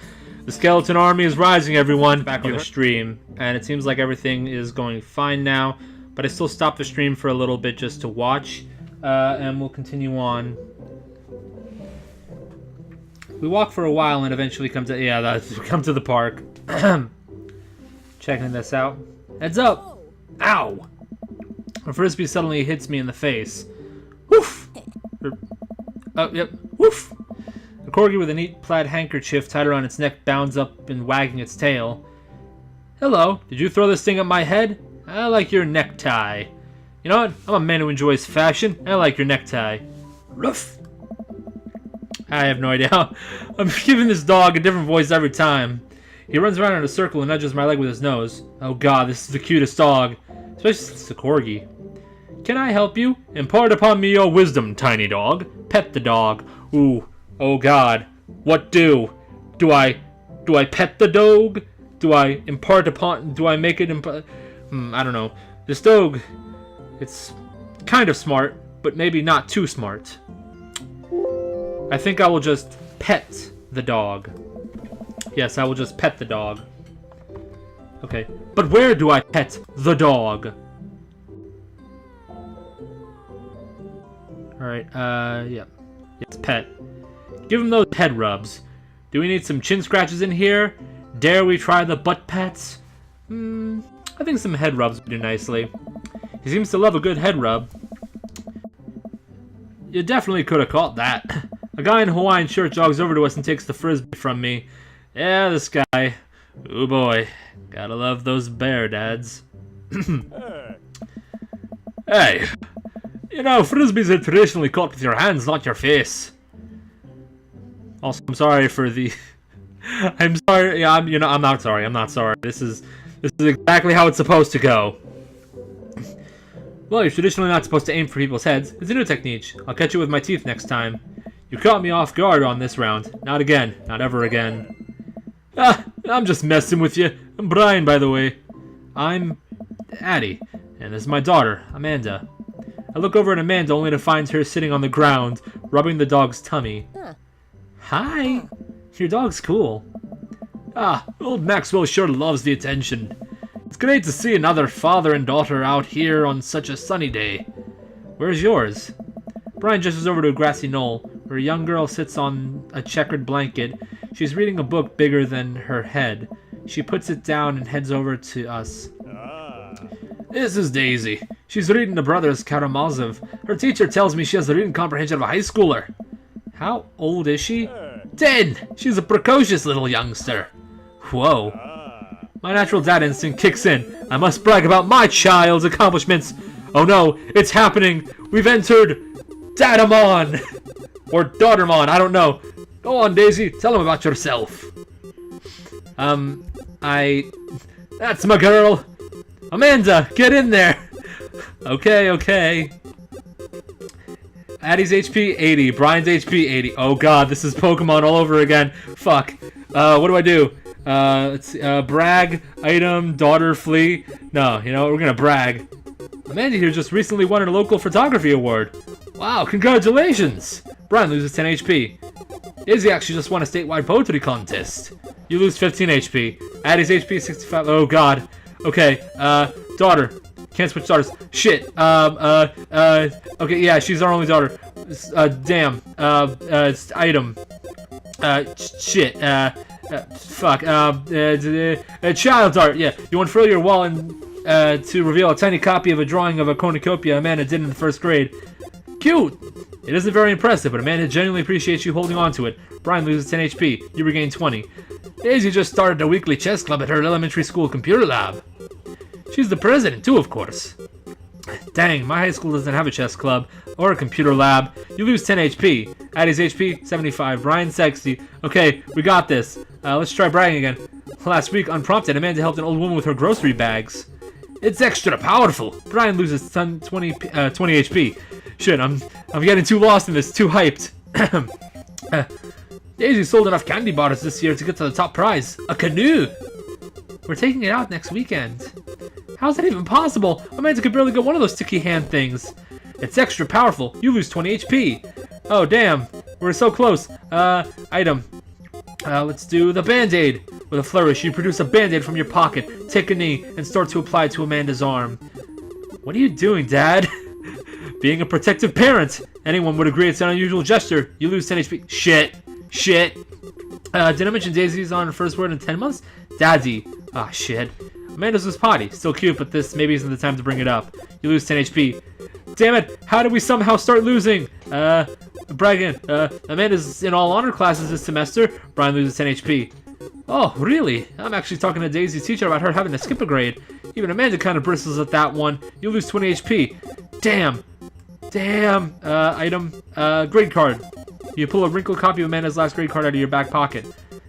The skeleton army is rising, everyone. Back on the stream. And it seems like everything is going fine now. But I still stopped the stream for a little bit just to watch. And we'll continue on. We walk for a while and eventually come to the park. Checking this out. Heads up! Ow! A frisbee suddenly hits me in the face. Woof! Oh, yep. Woof! A corgi with a neat plaid handkerchief tied around its neck bounds up and wagging its tail. Hello, did you throw this thing at my head? I like your necktie. You know what? I'm a man who enjoys fashion. I like your necktie. Ruff! I have no idea. I'm giving this dog a different voice every time. He runs around in a circle and nudges my leg with his nose. Oh god, this is the cutest dog. Especially since it's a corgi. Can I help you? Impart upon me your wisdom, tiny dog. Pet the dog. Ooh. Oh god. What do? Do I pet the dog? Do I impart upon... Do I make it... I don't know. This dog... It's kind of smart, but maybe not too smart. I think I will just pet the dog. Yes, I will just pet the dog. Okay. But where do I pet the dog? Alright, yeah. Yes, pet. Give him those head rubs. Do we need some chin scratches in here? Dare we try the butt pats? I think some head rubs would do nicely. He seems to love a good head rub. You definitely could have caught that. A guy in a Hawaiian shirt jogs over to us and takes the frisbee from me. Yeah, this guy. Oh boy. Gotta love those bear dads. Hey. You know, frisbees are traditionally caught with your hands, not your face. Also, I'm sorry for the... I'm sorry. Yeah, I'm not sorry. I'm not sorry. This is exactly how it's supposed to go. Well, you're traditionally not supposed to aim for people's heads. It's a new technique. I'll catch you with my teeth next time. You caught me off guard on this round. Not again. Not ever again. Ah, I'm just messing with you. I'm Brian, by the way. I'm Addie, and this is my daughter, Amanda. I look over at Amanda only to find her sitting on the ground, rubbing the dog's tummy. Hi. Your dog's cool. Ah, old Maxwell sure loves the attention. It's great to see another father and daughter out here on such a sunny day. Where's yours? Brian gestures over to a grassy knoll, where a young girl sits on a checkered blanket. She's reading a book bigger than her head. She puts it down and heads over to us. This is Daisy. She's reading the Brothers Karamazov. Her teacher tells me she has the reading comprehension of a high schooler. How old is she? 10! She's a precocious little youngster. Whoa. My natural dad instinct kicks in. I must brag about my child's accomplishments. Oh no, it's happening. We've entered Dadamon. Or Daughtermon, I don't know. Go on, Daisy. Tell him about yourself. That's my girl. Amanda, get in there. Okay. Addie's HP 80. Brian's HP 80. Oh god, this is Pokemon all over again. Fuck. What do I do? Let's see, brag, item, daughter, flee. No, you know what? We're gonna brag. Amanda here just recently won a local photography award. Wow, congratulations! Brian loses 10 HP. Izzy actually just won a statewide poetry contest. You lose 15 HP. Addie's HP is 65. Oh god. Okay, daughter. Can't switch daughters. Shit. Okay, yeah, she's our only daughter. Damn. Item. Shit. Fuck. Child art. Yeah, you unfurl your wall and to reveal a tiny copy of a drawing of a cornucopia Amanda did in the first grade. Cute! It isn't very impressive, but Amanda genuinely appreciates you holding on to it. Brian loses 10 HP. You regain 20. Daisy just started a weekly chess club at her elementary school computer lab. She's the president, too, of course. Dang, my high school doesn't have a chess club or a computer lab. You lose 10 HP. Addie's HP, 75. Brian, 60. Okay, we got this. Let's try bragging again. Last week, unprompted, Amanda helped an old woman with her grocery bags. It's extra powerful. Brian loses 20 HP. Shit, I'm getting too lost in this, too hyped. Daisy sold enough candy bars this year to get to the top prize. A canoe! We're taking it out next weekend. How's that even possible? Amanda could barely get one of those sticky hand things. It's extra powerful. You lose 20 HP. Oh, damn. We're so close. Item. Let's do the Band-Aid. With a flourish, you produce a Band-Aid from your pocket, take a knee, and start to apply it to Amanda's arm. What are you doing, Dad? Being a protective parent. Anyone would agree it's an unusual gesture. You lose 10 HP. Shit. Did I mention Daisy's on her first word in 10 months? Daddy. Ah, shit. Amanda's was potty. Still cute, but this maybe isn't the time to bring it up. You lose 10 HP. Damn it! How did we somehow start losing? Bragging. Amanda's in all honor classes this semester. Brian loses 10 HP. Oh, really? I'm actually talking to Daisy's teacher about her having to skip a grade. Even Amanda kind of bristles at that one. You lose 20 HP. Damn. Item. Grade card. You pull a wrinkled copy of Amanda's last grade card out of your back pocket.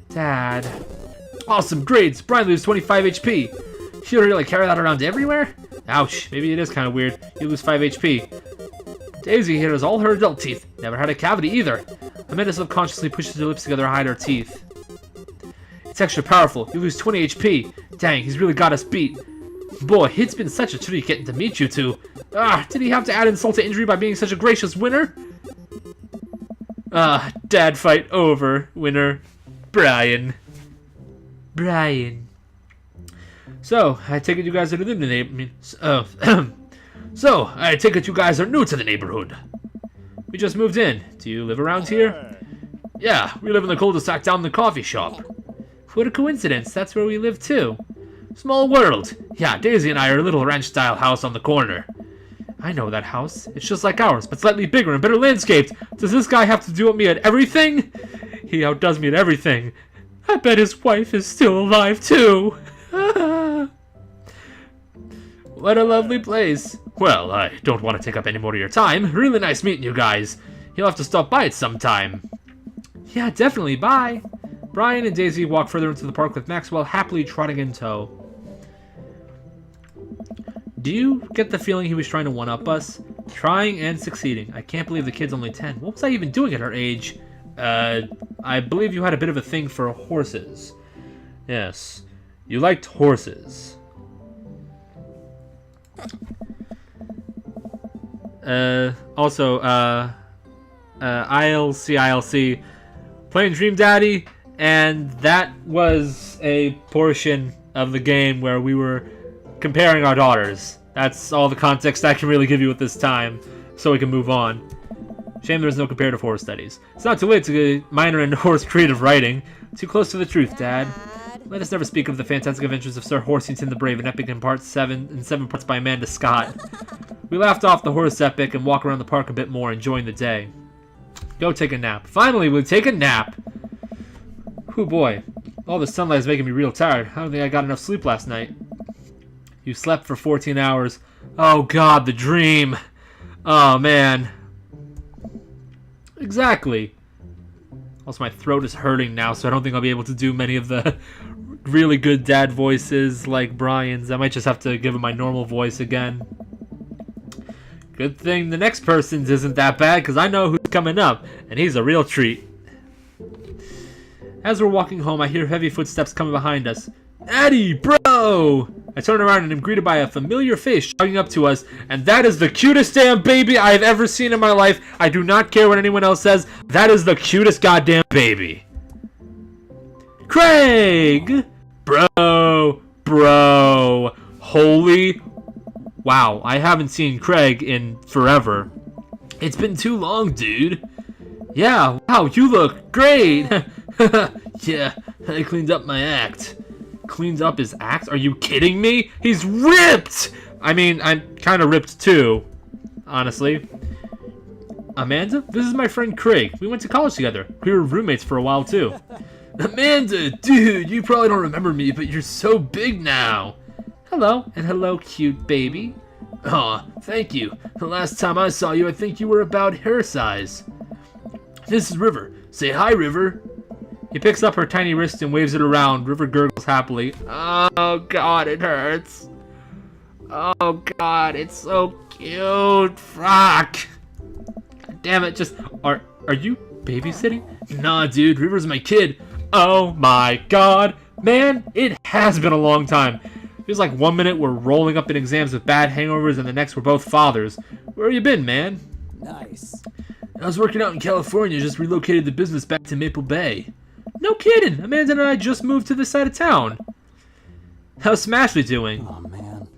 Dad. Awesome grades. Brian loses 25 HP. She'll really carry that around everywhere? Ouch. Maybe it is kind of weird. You lose 5 HP. Daisy here has all her adult teeth. Never had a cavity either. Amanda subconsciously pushes her lips together to hide her teeth. It's extra powerful. You lose 20 HP. Dang, he's really got us beat. Boy, it's been such a treat getting to meet you two. Did he have to add insult to injury by being such a gracious winner? Dad fight over. Winner, Brian. So, I take it you guys are new to the neighborhood. So, I take it you guys are new to the neighborhood. We just moved in. Do you live around here? Yeah, we live in the cul-de-sac down the coffee shop. What a coincidence, that's where we live too. Small world. Yeah, Daisy and I are a little ranch-style house on the corner. I know that house. It's just like ours, but slightly bigger and better landscaped. Does this guy have to do with me at everything? He outdoes me at everything. I bet his wife is still alive too. What a lovely place. Well, I don't want to take up any more of your time. Really nice meeting you guys. You'll have to stop by it sometime. Yeah, definitely. Bye. Brian and Daisy walk further into the park with Maxwell happily trotting in tow. Do you get the feeling he was trying to one-up us? Trying and succeeding. I can't believe the kid's only 10. What was I even doing at her age? I believe you had a bit of a thing for horses. Yes. You liked horses. Also, ILC, playing Dream Daddy, and that was a portion of the game where we were comparing our daughters. That's all the context I can really give you at this time, so we can move on. Shame there's no comparative horse studies. It's not too late to minor in horse creative writing. Too close to the truth, Dad. Let us never speak of the fantastic adventures of Sir Horsington the Brave, an epic in part 7 and 7 parts by Amanda Scott. We laughed off the horse epic and walk around the park a bit more, enjoying the day. Go take a nap. Finally, we'll take a nap! Whew, boy. All the sunlight is making me real tired. I don't think I got enough sleep last night. You slept for 14 hours. Oh god, the dream! Oh man. Exactly. Also, my throat is hurting now, so I don't think I'll be able to do many of the really good dad voices like Brian's. I might just have to give him my normal voice again. Good thing the next person's isn't that bad, because I know who's coming up, and he's a real treat. As we're walking home, I hear heavy footsteps coming behind us. Eddie, bro! I turn around and am greeted by a familiar face jogging up to us, and that is the cutest damn baby I've ever seen in my life. I do not care what anyone else says. That is the cutest goddamn baby. Craig! Bro! Holy... Wow, I haven't seen Craig in forever. It's been too long, dude. Yeah, wow, you look great. Yeah, I cleaned up my act. Cleaned up his act? Are you kidding me? He's ripped! I mean, I'm kind of ripped too, honestly. Amanda, this is my friend Craig. We went to college together. We were roommates for a while too. Amanda, dude, you probably don't remember me, but you're so big now. Hello, and hello, cute baby. Aw, thank you. The last time I saw you, I think you were about her size. This is River. Say hi, River. He picks up her tiny wrist and waves it around. River gurgles happily. Oh, God, it hurts. Oh, God, it's so cute. Fuck. God damn it, just... Are you babysitting? Nah, dude, River's my kid. Oh, my God. Man, it has been a long time. Feels like 1 minute we're rolling up in exams with bad hangovers and the next we're both fathers. Where you been, man? Nice. I was working out in California, just relocated the business back to Maple Bay. No kidding! Amanda and I just moved to this side of town. How's Smashley doing? Oh, man.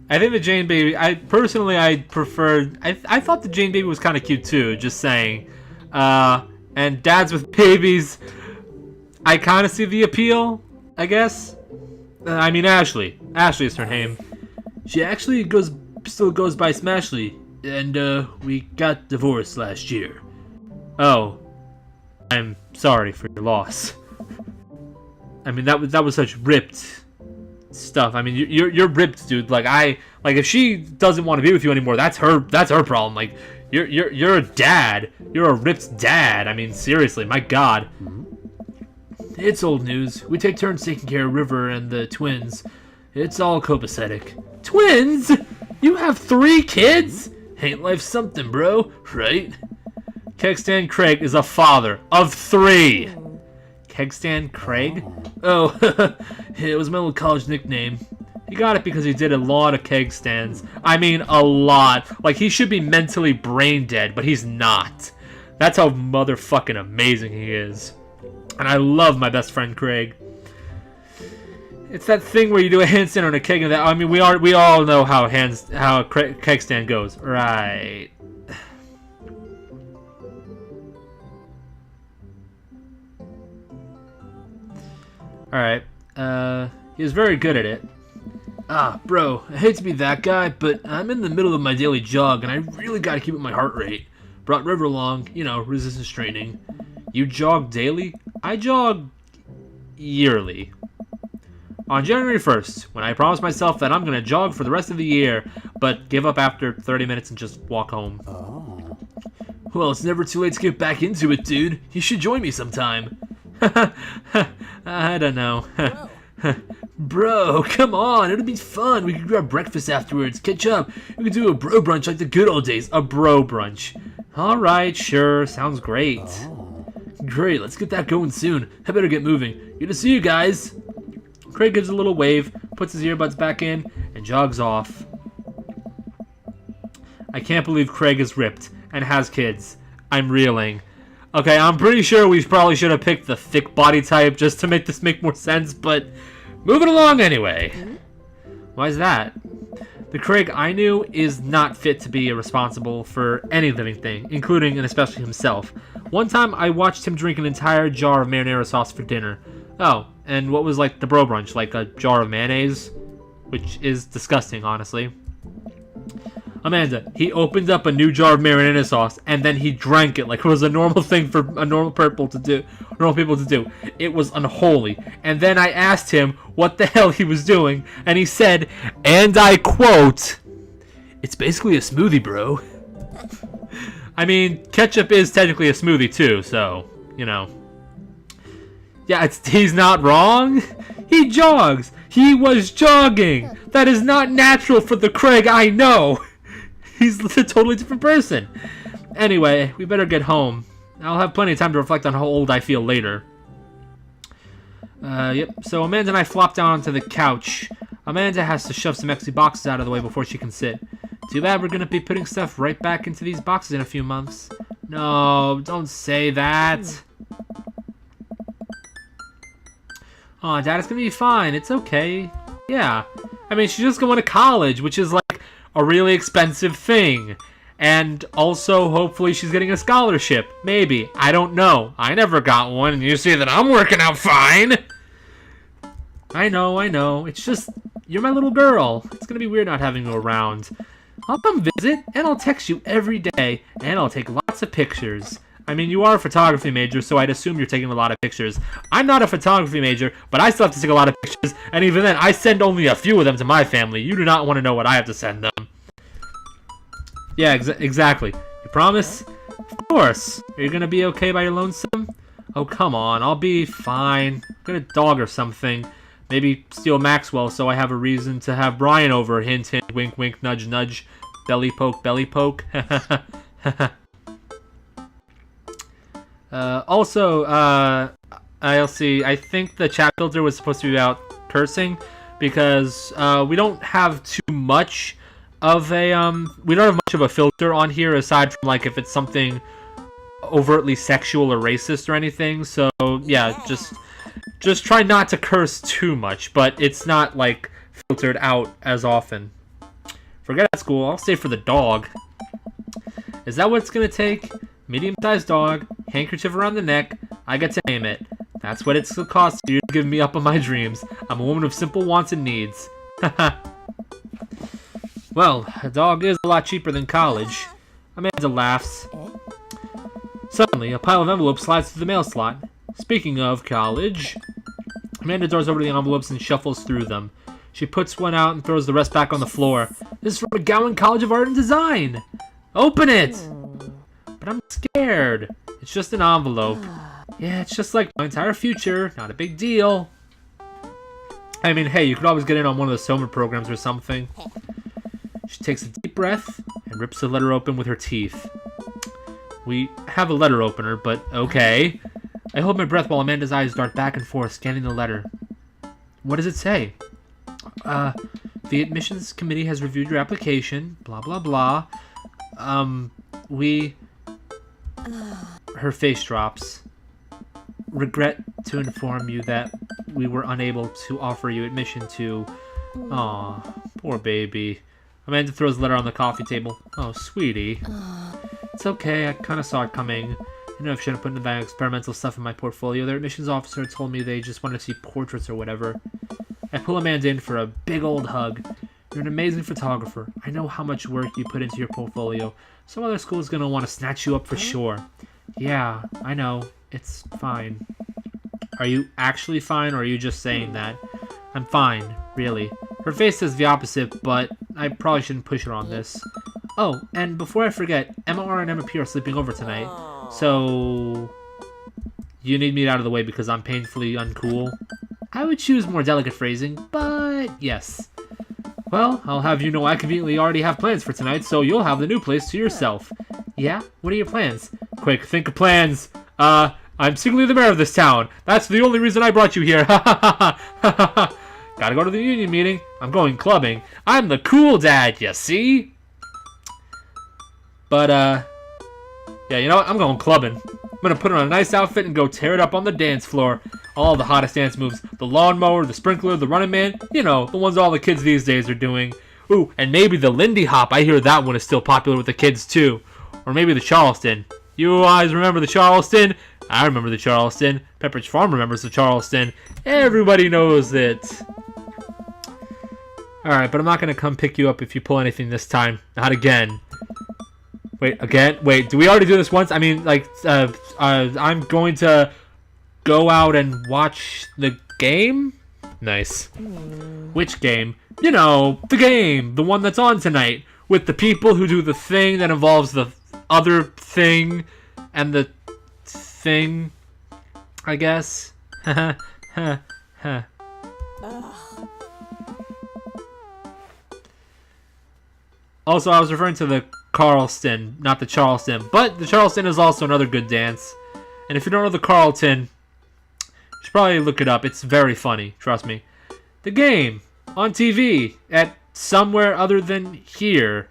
I think the Jane baby, I preferred, I thought the Jane baby was kind of cute too, just saying. And dads with babies, I kind of see the appeal, I guess. I mean, Ashley. Ashley is her name. She actually still goes by Smashley, and we got divorced last year. Oh, I'm sorry for your loss. I mean, that was such ripped stuff. I mean, you're ripped, dude. Like if she doesn't want to be with you anymore, that's her problem. Like you're a dad. You're a ripped dad. I mean, seriously, my God. It's old news. We take turns taking care of River and the twins. It's all copacetic. Twins? You have 3 kids? Ain't life something, bro? Right? Kegstand Craig is a father of 3. Kegstand Craig? Oh, it was my little college nickname. He got it because he did a lot of keg stands. I mean, a lot. Like, he should be mentally brain dead, but he's not. That's how motherfucking amazing he is. And I love my best friend Craig. It's that thing where you do a handstand on a keg and that. I mean, we all know how keg stand goes, right? All right. He was very good at it. Ah, bro, I hate to be that guy, but I'm in the middle of my daily jog and I really gotta keep up my heart rate. Brought River along, you know, resistance training. You jog daily? I jog yearly. On January 1st, when I promised myself that I'm going to jog for the rest of the year, but give up after 30 minutes and just walk home. Oh. Well, it's never too late to get back into it, dude. You should join me sometime. I don't know. Bro, come on. It'll be fun. We could grab breakfast afterwards, catch up. We could do a bro brunch like the good old days. A bro brunch. All right, sure. Sounds great. Oh. Great, let's get that going soon. I better get moving. Good to see you guys. Craig gives a little wave, puts his earbuds back in, and jogs off. I can't believe Craig is ripped and has kids. I'm reeling. Okay, I'm pretty sure we probably should have picked the thick body type just to make this make more sense, but moving along anyway. Why is that? The Craig I knew is not fit to be responsible for any living thing, including and especially himself. One time I watched him drink an entire jar of marinara sauce for dinner. Oh, and what was like the bro brunch? Like a jar of mayonnaise? Which is disgusting, honestly. Amanda, he opened up a new jar of marinara sauce and then he drank it like it was a normal thing for a normal people to do. It was unholy. And then I asked him what the hell he was doing, and he said, and I quote, "It's basically a smoothie, bro." I mean, ketchup is technically a smoothie too, so, you know. Yeah, he's not wrong. He jogs. He was jogging. That is not natural for the Craig I know. He's a totally different person. Anyway, we better get home. I'll have plenty of time to reflect on how old I feel later. Yep. So Amanda and I flop down onto the couch. Amanda has to shove some empty boxes out of the way before she can sit. Too bad we're gonna be putting stuff right back into these boxes in a few months. No, don't say that. Oh, Dad, it's gonna be fine. It's okay. Yeah. I mean, she's just going to college, which is like a really expensive thing. And also, hopefully, she's getting a scholarship. Maybe. I don't know. I never got one, and you see that I'm working out fine. I know. It's just, you're my little girl. It's gonna be weird not having you around. I'll come visit, and I'll text you every day, and I'll take lots of pictures. I mean, you are a photography major, so I'd assume you're taking a lot of pictures. I'm not a photography major, but I still have to take a lot of pictures, and even then, I send only a few of them to my family. You do not want to know what I have to send them. Yeah, exactly. You promise? Of course. Are you gonna be okay by your lonesome? Oh, come on. I'll be fine. Get a dog or something. Maybe steal Maxwell so I have a reason to have Brian over. Hint, hint, wink, wink, nudge, nudge. Belly poke, belly poke. I'll see. I think the chat filter was supposed to be about cursing because we don't have too much of a we don't have much of a filter on here aside from like if it's something overtly sexual or racist or anything. So yeah, just try not to curse too much, but it's not like filtered out as often. Forget at school. I'll stay for the dog. Is that what it's gonna take? Medium-sized dog, handkerchief around the neck. I get to name it. That's what it's gonna cost you to give me up on my dreams. I'm a woman of simple wants and needs. Well, a dog is a lot cheaper than college. Amanda laughs. Suddenly, a pile of envelopes slides through the mail slot. Speaking of college, Amanda doors over to the envelopes and shuffles through them. She puts one out and throws the rest back on the floor. This is from McGowan College of Art and Design. Open it! But I'm scared. It's just an envelope. Yeah, it's just like my entire future. Not a big deal. I mean, hey, you could always get in on one of the summer programs or something. She takes a deep breath and rips the letter open with her teeth. We have a letter opener, but okay. I hold my breath while Amanda's eyes dart back and forth, scanning the letter. What does it say? The admissions committee has reviewed your application. Blah, blah, blah. Her face drops. Regret to inform you that we were unable to offer you admission to... Aw, poor baby. Amanda throws the letter on the coffee table. Oh, sweetie. It's okay, I kind of saw it coming. You know, I shouldn't put that experimental stuff in my portfolio. Their admissions officer told me they just wanted to see portraits or whatever. I pull Amanda in for a big old hug. You're an amazing photographer. I know how much work you put into your portfolio. Some other school's gonna want to snatch you up for sure. Yeah, I know. It's fine. Are you actually fine, or are you just saying that? I'm fine, really. Her face says the opposite, but I probably shouldn't push her on this. Oh, and before I forget, MR and MP are sleeping over tonight. So... you need me out of the way because I'm painfully uncool? I would choose more delicate phrasing, but yes. Well, I'll have you know I conveniently already have plans for tonight, so you'll have the new place to yourself. Yeah? What are your plans? Quick, think of plans. I'm secretly the mayor of this town. That's the only reason I brought you here. Gotta go to the union meeting. I'm going clubbing. I'm the cool dad, you see? But, yeah, you know what? I'm going clubbing. I'm gonna put on a nice outfit and go tear it up on the dance floor. All the hottest dance moves. The lawnmower, the sprinkler, the running man. You know, the ones all the kids these days are doing. Ooh, and maybe the Lindy Hop. I hear that one is still popular with the kids, too. Or maybe the Charleston. You guys remember the Charleston? I remember the Charleston. Pepperidge Farm remembers the Charleston. Everybody knows it. Alright, but I'm not gonna come pick you up if you pull anything this time. Not again. Wait, again? Wait, do we already do this once? I mean, like, I'm going to go out and watch the game? Nice. Which game? You know, the game. The one that's on tonight. With the people who do the thing that involves the other thing and the thing, I guess. Also, I was referring to the Carlston, not the Charleston. But the Charleston is also another good dance. And if you don't know the Carlton, you should probably look it up. It's very funny, trust me. The game on TV at somewhere other than here.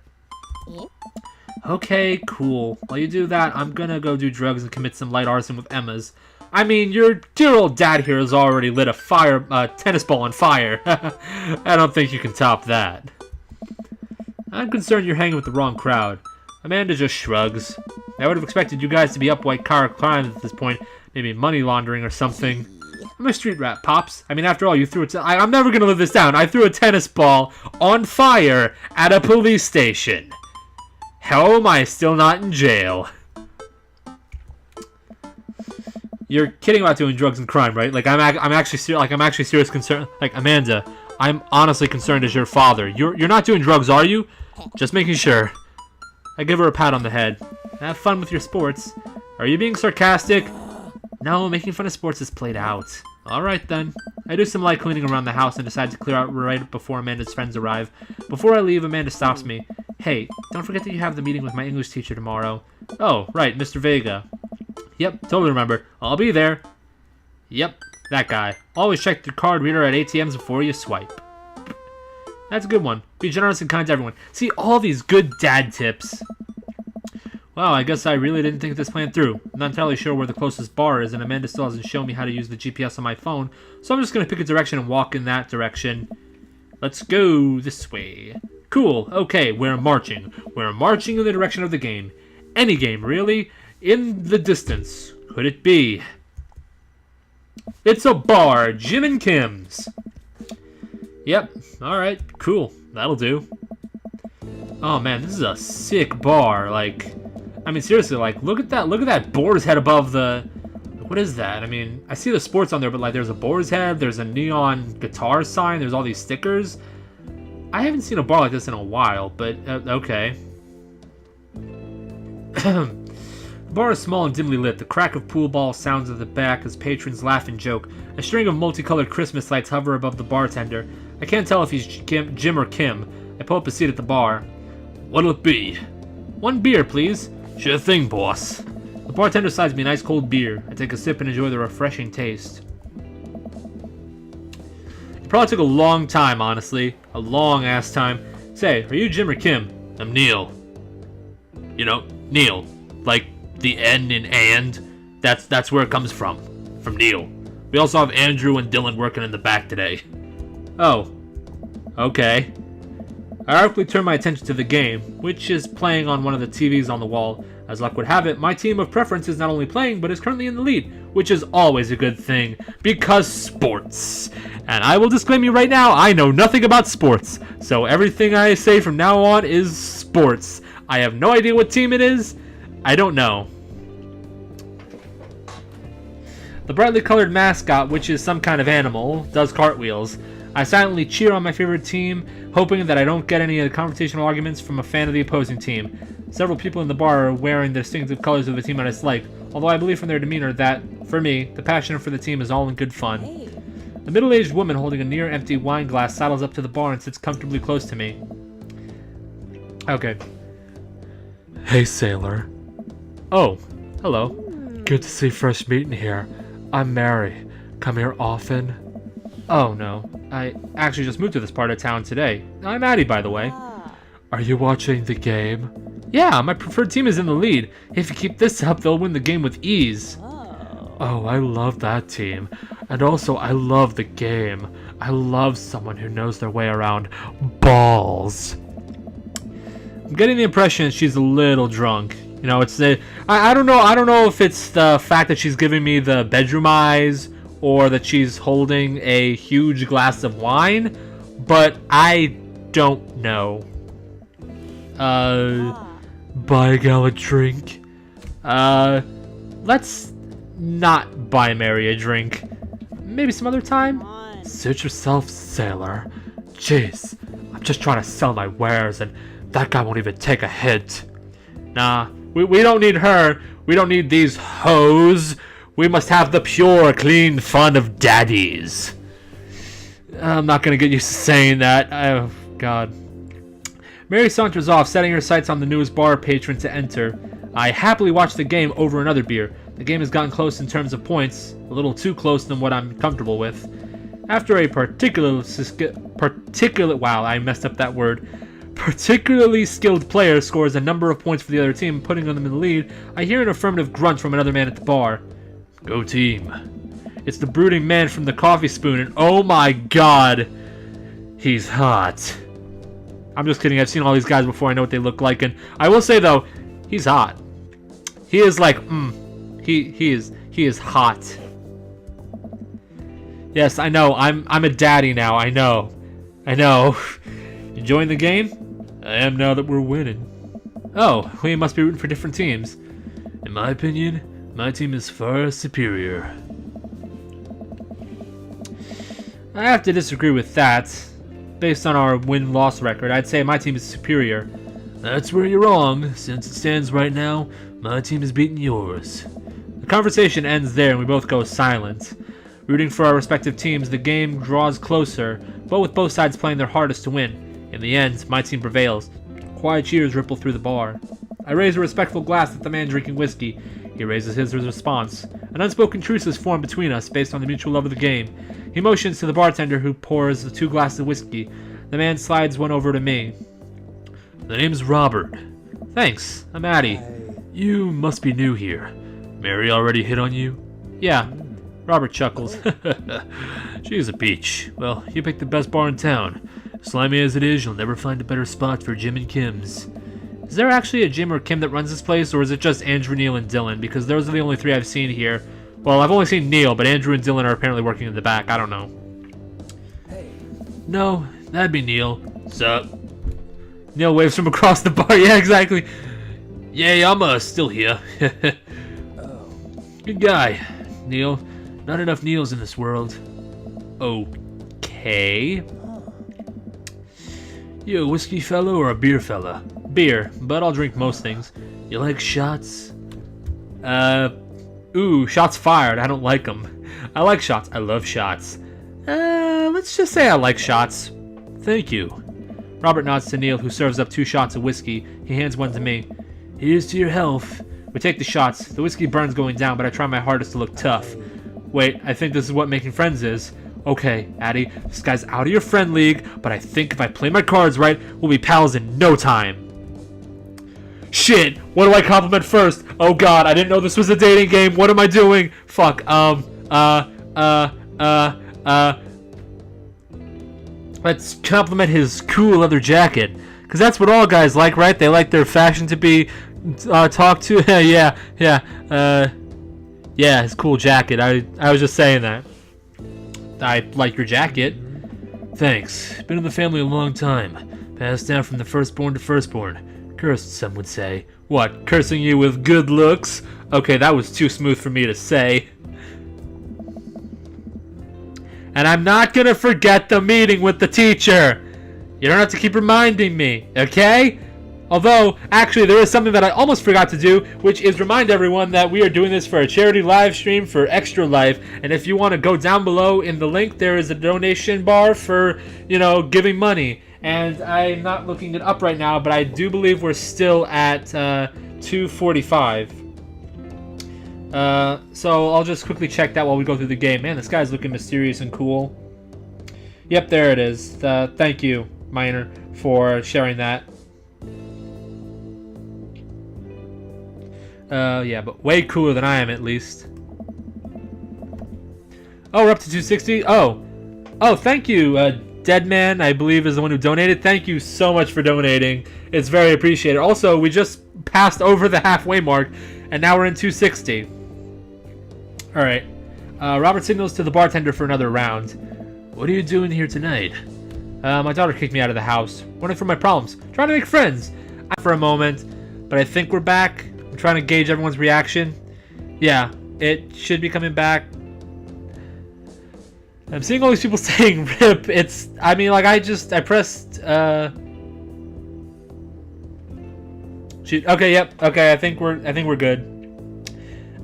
Okay, cool. While you do that, I'm gonna go do drugs and commit some light arson with Emma's. I mean, your dear old dad here has already lit a tennis ball on fire. I don't think you can top that. I'm concerned you're hanging with the wrong crowd. Amanda just shrugs. I would have expected you guys to be up white car crimes at this point. Maybe money laundering or something. I'm a street rat, Pops. I mean, after all, you threw I'm never gonna live this down. I threw a tennis ball on fire at a police station. How am I still not in jail? You're kidding about doing drugs and crime, right? Like I'm actually serious concerned. Like Amanda, I'm honestly concerned as your father. You're not doing drugs, are you? Just making sure. I give her a pat on the head. Have fun with your sports. Are you being sarcastic? No, making fun of sports is played out. Alright then. I do some light cleaning around the house and decide to clear out right before Amanda's friends arrive. Before I leave, Amanda stops me. Hey, don't forget that you have the meeting with my English teacher tomorrow. Oh, right, Mr. Vega. Yep, totally remember. I'll be there. Yep, that guy. Always check your card reader at ATMs before you swipe. That's a good one. Be generous and kind to everyone. See, all these good dad tips. Wow, I guess I really didn't think this plan through. I'm not entirely sure where the closest bar is, and Amanda still hasn't shown me how to use the GPS on my phone, so I'm just going to pick a direction and walk in that direction. Let's go this way. Cool, okay, we're marching. We're marching in the direction of the game. Any game, really? In the distance. Could it be? It's a bar, Jim and Kim's. Yep, alright, cool. That'll do. Oh man, this is a sick bar, like... I mean, seriously, like, look at that boar's head above the... What is that? I mean, I see the sports on there, but, like, there's a boar's head, there's a neon guitar sign, there's all these stickers. I haven't seen a bar like this in a while, but, okay. The bar is small and dimly lit. The crack of pool balls sounds at the back as patrons laugh and joke. A string of multicolored Christmas lights hover above the bartender. I can't tell if he's Jim or Kim. I pull up a seat at the bar. What'll it be? One beer, please. Sure thing, boss. The bartender slides me a nice cold beer. I take a sip and enjoy the refreshing taste. It probably took a long time, honestly. A long-ass time. Say, are you Jim or Kim? I'm Neil. You know, Neil. Like, the N in and. That's where it comes from. From Neil. We also have Andrew and Dylan working in the back today. Oh. Okay. I quickly turn my attention to the game, which is playing on one of the TVs on the wall. As luck would have it, my team of preference is not only playing, but is currently in the lead, which is always a good thing, because sports. And I will disclaim you right now, I know nothing about sports, so everything I say from now on is sports. I have no idea what team it is. I don't know. The brightly colored mascot, which is some kind of animal, does cartwheels. I silently cheer on my favorite team, hoping that I don't get any confrontational arguments from a fan of the opposing team. Several people in the bar are wearing the distinctive colors of the team I dislike, although I believe from their demeanor that, for me, the passion for the team is all in good fun. Hey. A middle-aged woman holding a near-empty wine glass sidles up to the bar and sits comfortably close to me. Okay. Hey, sailor. Oh, hello. Good to see fresh meat in here. I'm Mary. Come here often? Oh, no. I actually just moved to this part of town today. I'm Addie, by the way. Are you watching the game? Yeah, my preferred team is in the lead. If you keep this up, they'll win the game with ease. Oh, I love that team. And also, I love the game. I love someone who knows their way around balls. I'm getting the impression she's a little drunk. You know, it's I don't know if it's the fact that she's giving me the bedroom eyes or that she's holding a huge glass of wine, but I don't know. Buy a gal a drink. Let's not buy Mary a drink. Maybe some other time? Suit yourself, sailor. Jeez, I'm just trying to sell my wares and that guy won't even take a hint. Nah, we don't need her. We don't need these hoes. We must have the pure, clean fun of daddies. I'm not gonna get used to saying that. Oh, God. Mary saunters off, setting her sights on the newest bar patron to enter. I happily watch the game over another beer. The game has gotten close in terms of points, a little too close than what I'm comfortable with. After a particularly skilled player scores a number of points for the other team, putting them in the lead, I hear an affirmative grunt from another man at the bar. Go team. It's the brooding man from the coffee spoon, and oh my god, he's hot. I'm just kidding, I've seen all these guys before, I know what they look like, and I will say though, he's hot. He is like, he is hot. Yes, I know, I'm a daddy now, I know. Enjoying the game? I am now that we're winning. Oh, we must be rooting for different teams. In my opinion, my team is far superior. I have to disagree with that. Based on our win-loss record, I'd say my team is superior. That's where you're wrong. Since it stands right now, my team has beaten yours. The conversation ends there and we both go silent. Rooting for our respective teams, the game draws closer, but with both sides playing their hardest to win. In the end, my team prevails. Quiet cheers ripple through the bar. I raise a respectful glass at the man drinking whiskey. He raises his in response. An unspoken truce is formed between us based on the mutual love of the game. He motions to the bartender who pours the 2 glasses of whiskey. The man slides one over to me. The name's Robert. Thanks, I'm Addie. You must be new here. Mary already hit on you? Yeah. Robert chuckles. She's a peach. Well, you picked the best bar in town. Slimy as it is, you'll never find a better spot for Jim and Kim's. Is there actually a Jim or Kim that runs this place, or is it just Andrew, Neil, and Dylan? Because those are the only 3 I've seen here. Well, I've only seen Neil, but Andrew and Dylan are apparently working in the back. I don't know. Hey. No, that'd be Neil. Sup? Neil waves from across the bar. Yeah, exactly. Yeah, I'm still here. Oh. Good guy, Neil. Not enough Neils in this world. Okay. You a whiskey fella or a beer fella? Beer, but I'll drink most things. You like shots? Ooh, shots fired. I don't like them. I like shots. I love shots. Let's just say I like shots. Thank you. Robert nods to Neil, who serves up 2 shots of whiskey. He hands one to me. Here's to your health. We take the shots. The whiskey burns going down, but I try my hardest to look tough. Wait, I think this is what making friends is. Okay, Addie, this guy's out of your friend league, but I think if I play my cards right, we'll be pals in no time. Shit, what do I compliment first? Oh god, I didn't know this was a dating game. What am I doing? Fuck, let's compliment his cool leather jacket. Because that's what all guys like, right? They like their fashion to be talked to. Yeah, his cool jacket. I was just saying that. I like your jacket. Thanks. Been in the family a long time. Passed down from the firstborn to firstborn. Cursed, some would say. What, cursing you with good looks? Okay, that was too smooth for me to say. And I'm not gonna forget the meeting with the teacher. You don't have to keep reminding me, okay? Although, actually, there is something that I almost forgot to do, which is remind everyone that we are doing this for a charity live stream for Extra Life. And if you want to go down below in the link, there is a donation bar for, giving money. And I'm not looking it up right now, but I do believe we're still at $2.45. So I'll just quickly check that while we go through the game. Man, this guy's looking mysterious and cool. Yep, there it is. Thank you, Miner, for sharing that. Yeah, but way cooler than I am, at least. Oh, we're up to 260? Oh, thank you, Deadman, I believe, is the one who donated. Thank you so much for donating. It's very appreciated. Also, we just passed over the halfway mark, and now we're in 260. Alright. Robert signals to the bartender for another round. What are you doing here tonight? My daughter kicked me out of the house. Running from my problems. Trying to make friends. For a moment, but I think we're back. I'm trying to gauge everyone's reaction. Yeah, it should be coming back. I'm seeing all these people saying rip. I pressed shoot. Okay, yep. Okay, I think we're good.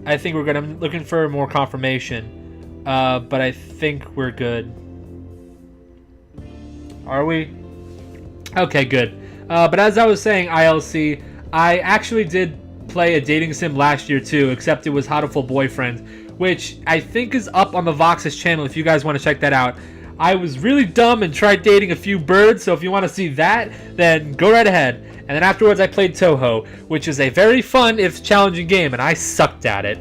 I'm looking for more confirmation. But I think we're good. Are we? Okay, good. But as I was saying, ILC, I actually did play a dating sim last year too, except it was How to Full Boyfriend, which I think is up on the Vox's channel if you guys want to check that out. I was really dumb and tried dating a few birds, so if you want to see that, then go right ahead. And then afterwards I played Toho, which is a very fun if challenging game, and I sucked at it.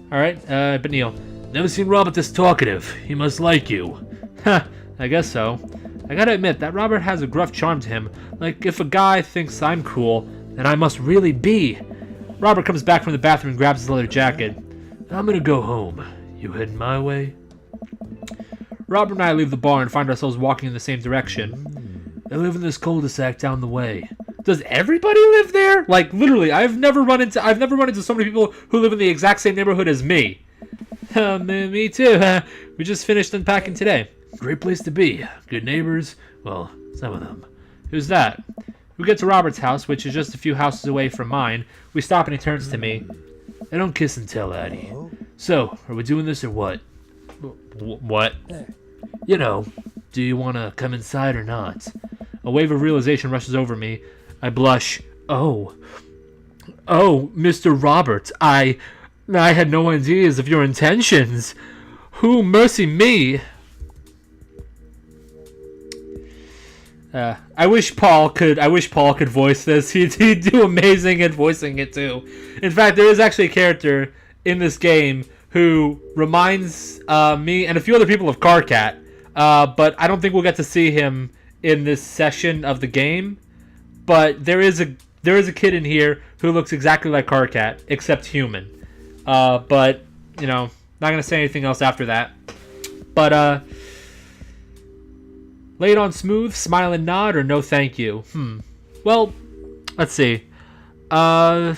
Alright, but Neil, never seen Robert this talkative. He must like you. Huh, I guess so. I gotta admit, that Robert has a gruff charm to him. Like, if a guy thinks I'm cool, then I must really be. Robert comes back from the bathroom and grabs his leather jacket. I'm gonna go home. You heading my way? Robert and I leave the bar and find ourselves walking in the same direction. I live in this cul-de-sac down the way. Does everybody live there? Like, literally, I've never run into so many people who live in the exact same neighborhood as me. Me too. We just finished unpacking today. Great place to be. Good neighbors. Well, some of them. Who's that? We get to Robert's house, which is just a few houses away from mine. We stop and he turns to me. I don't kiss and tell, Addie. So, are we doing this or what? What? You know, do you want to come inside or not? A wave of realization rushes over me. I blush. Oh, Mr. Robert, I had no ideas of your intentions. Who mercy me? I wish Paul could voice this. He'd do amazing at voicing it too. In fact, there is actually a character in this game who reminds me and a few other people of Carcat. But I don't think we'll get to see him in this session of the game. But there is a kid in here who looks exactly like Carcat, except human. But you know, not gonna say anything else after that. But lay it on smooth, smile and nod, or no thank you. Well, let's see. I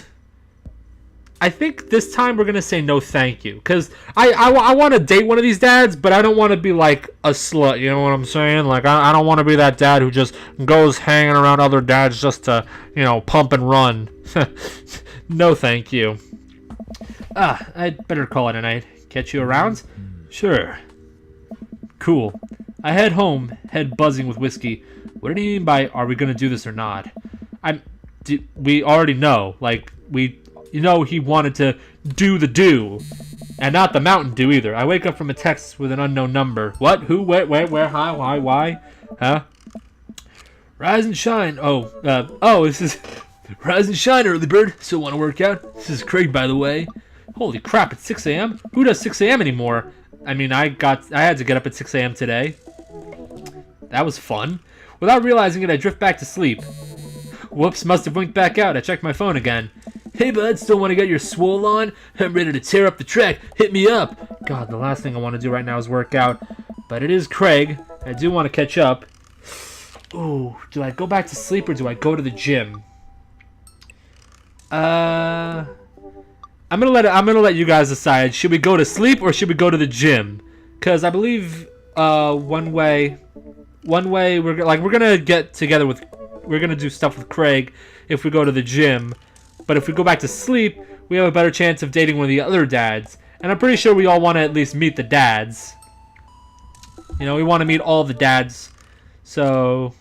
think this time we're gonna say no thank you, because I want to date one of these dads, but I don't want to be like a slut. You know what I'm saying? Like I don't want to be that dad who just goes hanging around other dads just to, you know, pump and run. No thank you. I'd better call it a night. Catch you around? Sure. Cool. I head home, head buzzing with whiskey. What do you mean by are we gonna do this or not? We already know. Like you know, he wanted to do the do, and not the Mountain Dew either. I wake up from a text with an unknown number. What? Who? Where? Hi? Why? Huh? Rise and shine. This is rise and shine, early bird. Still want to work out? This is Craig, by the way. Holy crap! It's 6 a.m. Who does 6 a.m. anymore? I mean, I had to get up at 6 a.m. today. That was fun. Without realizing it, I drift back to sleep. Whoops! Must have winked back out. I checked my phone again. Hey bud, still want to get your swole on? I'm ready to tear up the track. Hit me up. God, the last thing I want to do right now is work out. But it is Craig. I do want to catch up. Ooh, do I go back to sleep or do I go to the gym? I'm gonna let you guys decide. Should we go to sleep or should we go to the gym? Cause I believe one way we're gonna get together with. We're gonna do stuff with Craig if we go to the gym. But if we go back to sleep, we have a better chance of dating one of the other dads. And I'm pretty sure we all want to at least meet the dads. You know, we want to meet all the dads. So...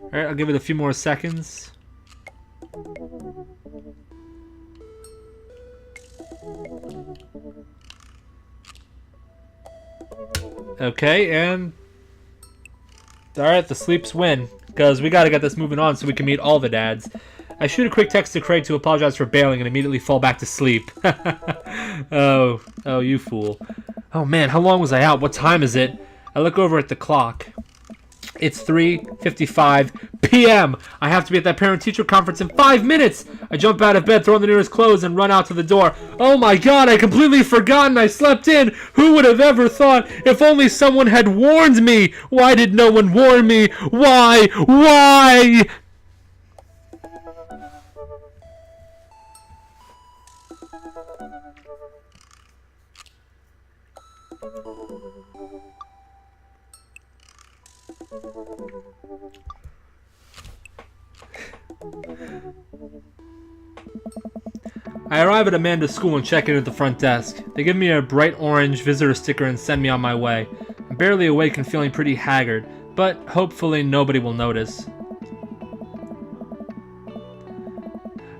Alright, I'll give it a few more seconds. Okay, and... Alright, the sleeps win, because we gotta get this moving on so we can meet all the dads. I shoot a quick text to Craig to apologize for bailing and immediately fall back to sleep. Oh, you fool. Oh man, how long was I out? What time is it? I look over at the clock. It's 3:55 p.m. I have to be at that parent-teacher conference in 5 minutes. I jump out of bed, throw on the nearest clothes, and run out to the door. Oh my god, I completely forgotten I slept in. Who would have ever thought? If only someone had warned me. Why did no one warn me? Why? Why? I arrive at Amanda's school and check in at the front desk. They give me a bright orange visitor sticker and send me on my way. I'm barely awake and feeling pretty haggard, but hopefully nobody will notice.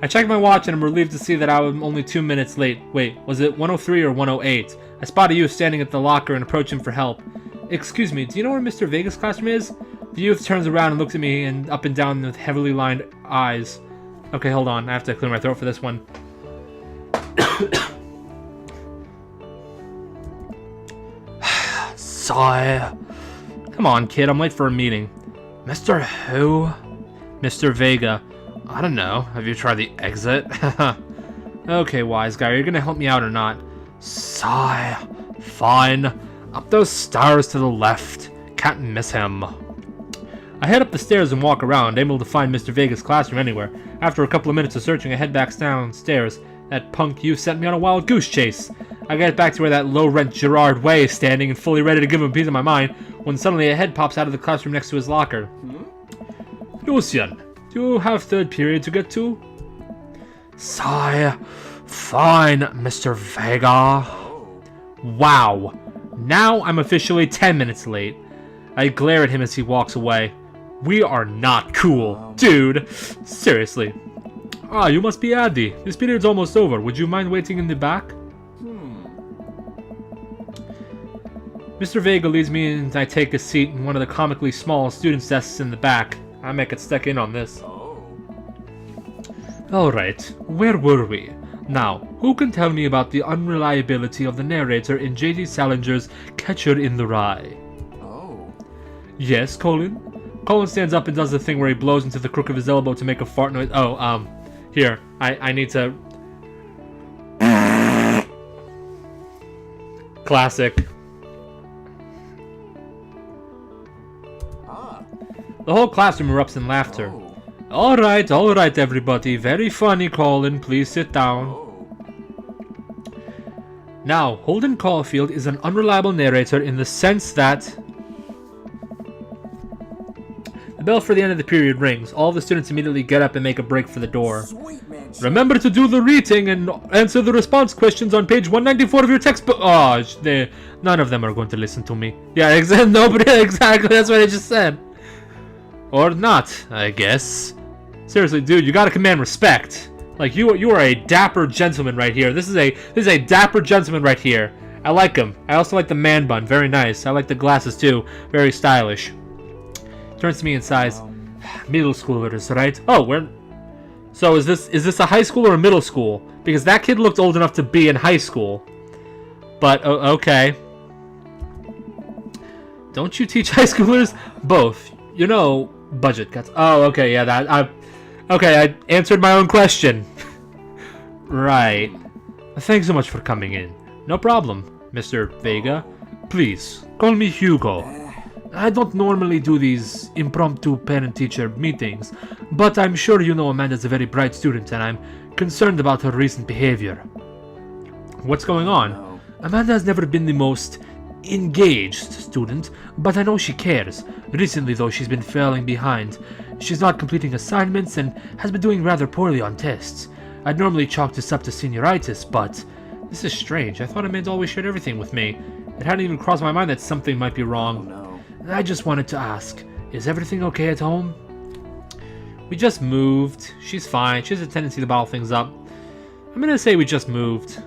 I check my watch and I'm relieved to see that I was only 2 minutes late. Wait, was it 103 or 108? I spot a youth standing at the locker and approach him for help. Excuse me, do you know where Mr. Vega's classroom is? The youth turns around and looks at me and up and down with heavily lined eyes. Okay, hold on. I have to clear my throat for this one. Sigh. Come on, kid. I'm late for a meeting. Mr. Who? Mr. Vega. I don't know. Have you tried the exit? Okay, wise guy. Are you gonna help me out or not? Sigh. Fine. Up those stairs to the left. Can't miss him. I head up the stairs and walk around, able to find Mr. Vega's classroom anywhere. After a couple of minutes of searching, I head back downstairs. That punk youth sent me on a wild goose chase. I get back to where that low-rent Gerard Way is standing and fully ready to give him a piece of my mind, when suddenly a head pops out of the classroom next to his locker. Lucian, do you have third period to get to? Sigh. Fine, Mr. Vega. Wow. Now I'm officially 10 minutes late. I glare at him as he walks away. We are not cool, dude. Seriously. Ah, you must be Addy. This period's almost over. Would you mind waiting in the back? Mr. Vega leads me and I take a seat in one of the comically small students' desks in the back. I make it stuck in on this. Alright, where were we? Now, who can tell me about the unreliability of the narrator in J.D. Salinger's Catcher in the Rye? Yes, Colin? Colin stands up and does the thing where he blows into the crook of his elbow to make a fart noise. Oh, here. I need to... Classic. The whole classroom erupts in laughter. Alright, everybody. Very funny, Colin. Please sit down. Now, Holden Caulfield is an unreliable narrator in the sense that... The bell for the end of the period rings. All the students immediately get up and make a break for the door. Remember to do the reading and answer the response questions on page 194 of your textbook. Oh, none of them are going to listen to me. Yeah, exactly. Nobody. Exactly. That's what I just said. Or not, I guess. Seriously, dude, you gotta command respect. Like you are a dapper gentleman right here. This is a dapper gentleman right here. I like him. I also like the man bun. Very nice. I like the glasses too. Very stylish. Turns to me and sighs. Middle schoolers, right? Oh, we're... So is this a high school or a middle school? Because that kid looked old enough to be in high school. But, okay. Don't you teach high schoolers? Both. You know, budget cuts. Oh, okay, yeah, okay, I answered my own question. Right. Thanks so much for coming in. No problem, Mr. Vega. Please, call me Hugo. I don't normally do these impromptu parent-teacher meetings, but I'm sure you know Amanda's a very bright student and I'm concerned about her recent behavior. What's going on? Amanda has never been the most engaged student, but I know she cares. Recently, though, she's been falling behind. She's not completing assignments and has been doing rather poorly on tests. I'd normally chalk this up to senioritis, but this is strange. I thought Amanda always shared everything with me. It hadn't even crossed my mind that something might be wrong. I just wanted to ask, is everything okay at home? We just moved. She's fine. She has a tendency to bottle things up. I'm gonna say we just moved.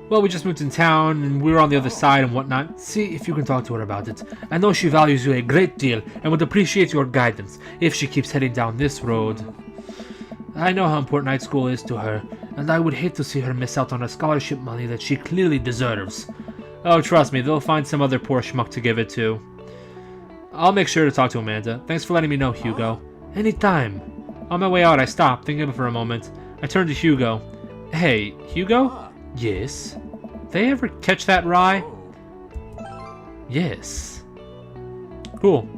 Well, we just moved in town, and we were on the other side and whatnot. See if you can talk to her about it. I know she values you a great deal and would appreciate your guidance if she keeps heading down this road. I know how important night school is to her, and I would hate to see her miss out on her scholarship money that she clearly deserves. Oh, trust me, they'll find some other poor schmuck to give it to. I'll make sure to talk to Amanda. Thanks for letting me know, Hugo. Anytime. On my way out, I stop, thinking of it for a moment. I turn to Hugo. Hey, Hugo? Yes? They ever catch that rye? Yes. Cool.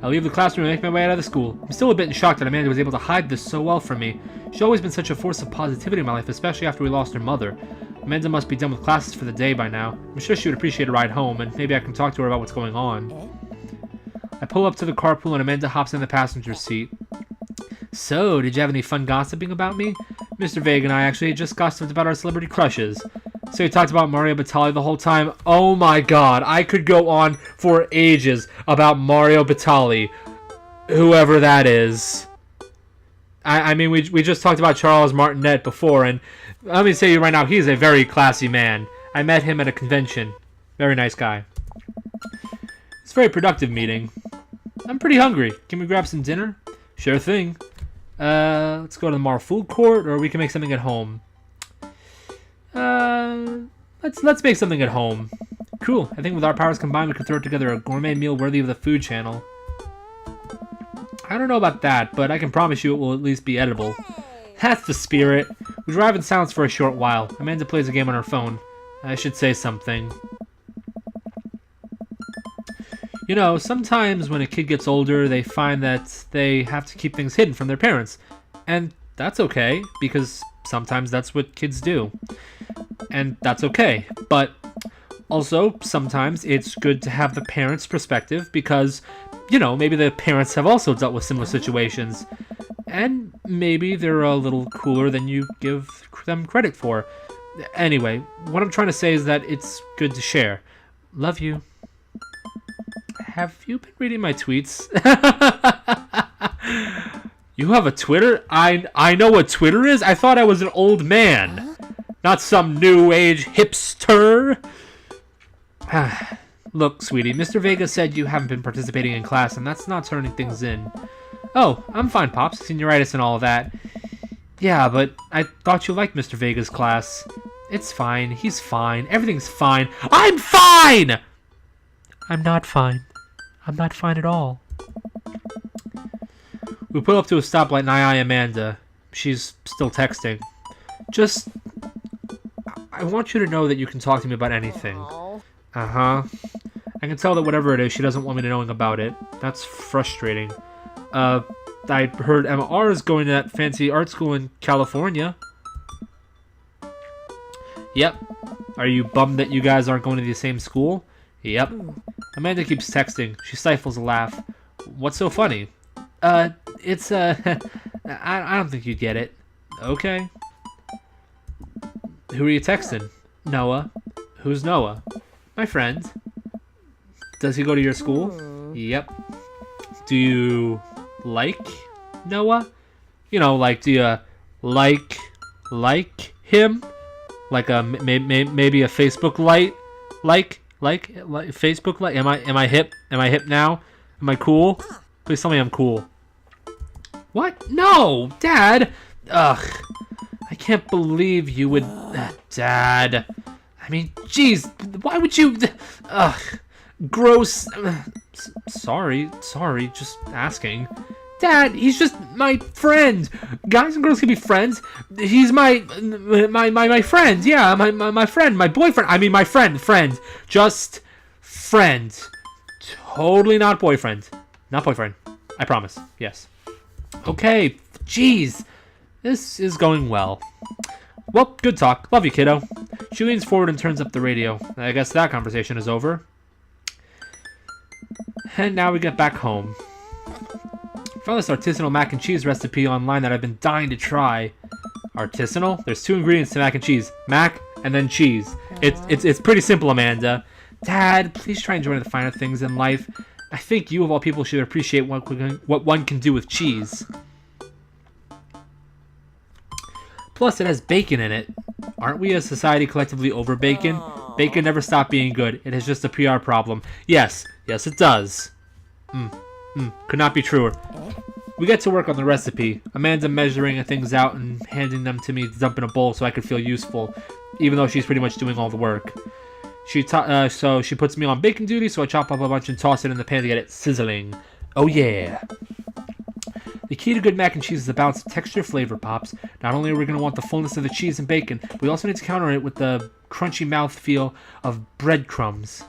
I leave the classroom and make my way out of the school. I'm still a bit in shock that Amanda was able to hide this so well from me. She's always been such a force of positivity in my life, especially after we lost her mother. Amanda must be done with classes for the day by now. I'm sure she would appreciate a ride home, and maybe I can talk to her about what's going on. I pull up to the carpool and Amanda hops in the passenger seat. So, did you have any fun gossiping about me? Mr. Vega and I actually just gossiped about our celebrity crushes. So you talked about Mario Batali the whole time? Oh my god, I could go on for ages about Mario Batali. Whoever that is. I mean, we just talked about Charles Martinet before, and let me say you right now, he's a very classy man. I met him at a convention. Very nice guy. It's a very productive meeting. I'm pretty hungry. Can we grab some dinner? Sure thing. Let's go to the Mar food court, or we can make something at home. Let's make something at home. Cool. I think with our powers combined, we could throw together a gourmet meal worthy of the food channel. I don't know about that, but I can promise you it will at least be edible. That's the spirit. We drive in silence for a short while. Amanda plays a game on her phone. I should say something. You know, sometimes when a kid gets older, they find that they have to keep things hidden from their parents. And that's okay, because sometimes that's what kids do. And that's okay. But also, sometimes it's good to have the parents' perspective because, you know, maybe the parents have also dealt with similar situations. And maybe they're a little cooler than you give them credit for. Anyway, what I'm trying to say is that it's good to share. Love you. Have you been reading my tweets? You have a Twitter? I know what Twitter is? I thought I was an old man. Not some new age hipster. Look, sweetie, Mr. Vega said you haven't been participating in class, and that's not turning things in. Oh, I'm fine, Pops. Senioritis and all that. Yeah, but I thought you liked Mr. Vega's class. It's fine. He's fine. Everything's fine. I'm fine! I'm not fine. I'm not fine at all. We pull up to a stoplight and I eye Amanda. She's still texting. Just... I want you to know that you can talk to me about anything. Uh-huh. I can tell that whatever it is, she doesn't want me to know about it. That's frustrating. I heard Emma R. is going to that fancy art school in California. Yep. Are you bummed that you guys aren't going to the same school? Yep. Amanda keeps texting. She stifles a laugh. What's so funny? It's, I don't think you'd get it. Okay. Who are you texting? Noah. Who's Noah? My friend. Does he go to your school? Yep. Do you like Noah? You know, like, do you like him? Like a maybe a Facebook like Facebook like? Am I hip? Am I hip now? Am I cool? Please tell me I'm cool. What? No, Dad. Ugh. I can't believe you would, Dad. I mean, jeez, why would you? Ugh. Gross. Sorry, just asking. Dad, he's just my friend. Guys and girls can be friends. He's my friend. Yeah, my friend, my boyfriend. I mean, my friend. Just friend. Totally not boyfriend. Not boyfriend. I promise. Yes. Okay. Jeez. This is going well. Well, good talk. Love you, kiddo. She leans forward and turns up the radio. I guess that conversation is over. And now we get back home. Found this artisanal mac and cheese recipe online that I've been dying to try. Artisanal? There's 2 ingredients to mac and cheese. Mac and then cheese. It's pretty simple, Amanda. Dad, please try enjoying the finer things in life. I think you of all people should appreciate what one can do with cheese. Plus, it has bacon in it. Aren't we as society collectively over bacon? Bacon never stopped being good. It is just a PR problem. Yes, it does. Could not be truer. We get to work on the recipe. Amanda measuring things out and handing them to me to dump in a bowl so I could feel useful, even though she's pretty much doing all the work. So she puts me on baking duty, so I chop up a bunch and toss it in the pan to get it sizzling. Oh yeah. The key to good mac and cheese is the balance of texture flavor, Pops. Not only are we going to want the fullness of the cheese and bacon, we also need to counter it with the crunchy mouthfeel of breadcrumbs.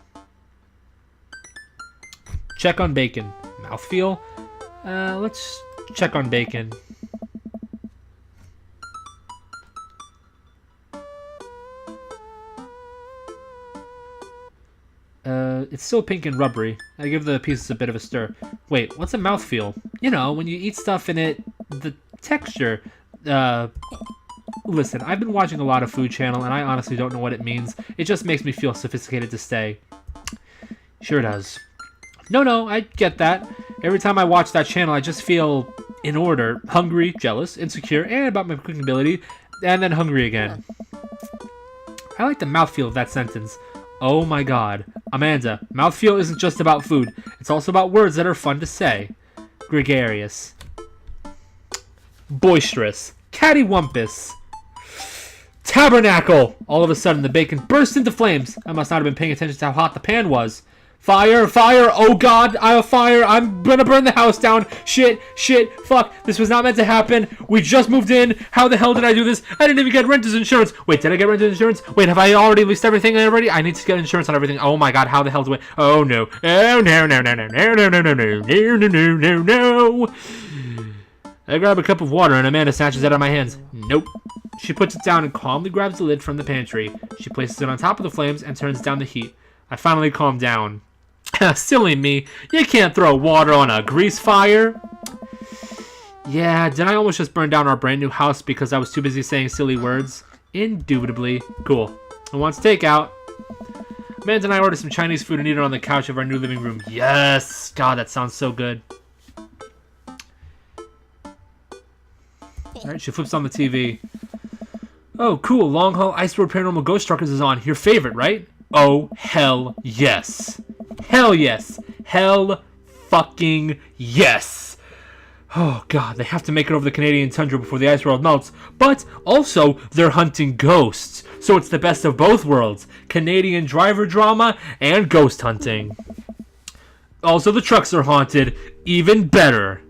Check on bacon. Mouthfeel? Let's check on bacon. It's still pink and rubbery. I give the pieces a bit of a stir. Wait, what's a mouthfeel? You know, when you eat stuff and it the texture. Listen, I've been watching a lot of Food Channel, and I honestly don't know what it means. It just makes me feel sophisticated to stay. Sure does. No, I get that. Every time I watch that channel, I just feel in order, hungry, jealous, insecure, and about my cooking ability, and then hungry again. I like the mouthfeel of that sentence. Oh my god. Amanda, mouthfeel isn't just about food. It's also about words that are fun to say. Gregarious. Boisterous. Cattywampus. Tabernacle! All of a sudden, the bacon burst into flames. I must not have been paying attention to how hot the pan was. Fire! Fire! Oh god! I have fire! I'm gonna burn the house down! Shit! Shit! Fuck! This was not meant to happen! We just moved in! How the hell did I do this? I didn't even get renter's insurance! Wait, did I get renter's insurance? Wait, have I already leased everything already? I need to get insurance on everything. Oh my god, how the hell do I... Oh no. Oh no, no, no, no, no, no, no, no, no, no, no, no, no. I grab a cup of water and Amanda snatches it out of my hands. Nope. She puts it down and calmly grabs the lid from the pantry. She places it on top of the flames and turns down the heat. I finally calm down. Silly me. You can't throw water on a grease fire. Yeah, did I almost just burn down our brand new house because I was too busy saying silly words? Indubitably. Cool. Who wants takeout? Amanda and I ordered some Chinese food and eat it on the couch of our new living room. Yes! God, that sounds so good. Alright, she flips on the TV. Oh, cool. Long Haul Ice Road Paranormal Ghost Truckers is on. Your favorite, right? Oh, hell yes. Hell yes. Hell fucking yes. Oh, God. They have to make it over the Canadian tundra before the ice world melts. But also, they're hunting ghosts. So it's the best of both worlds. Canadian driver drama and ghost hunting. Also, the trucks are haunted. Even better.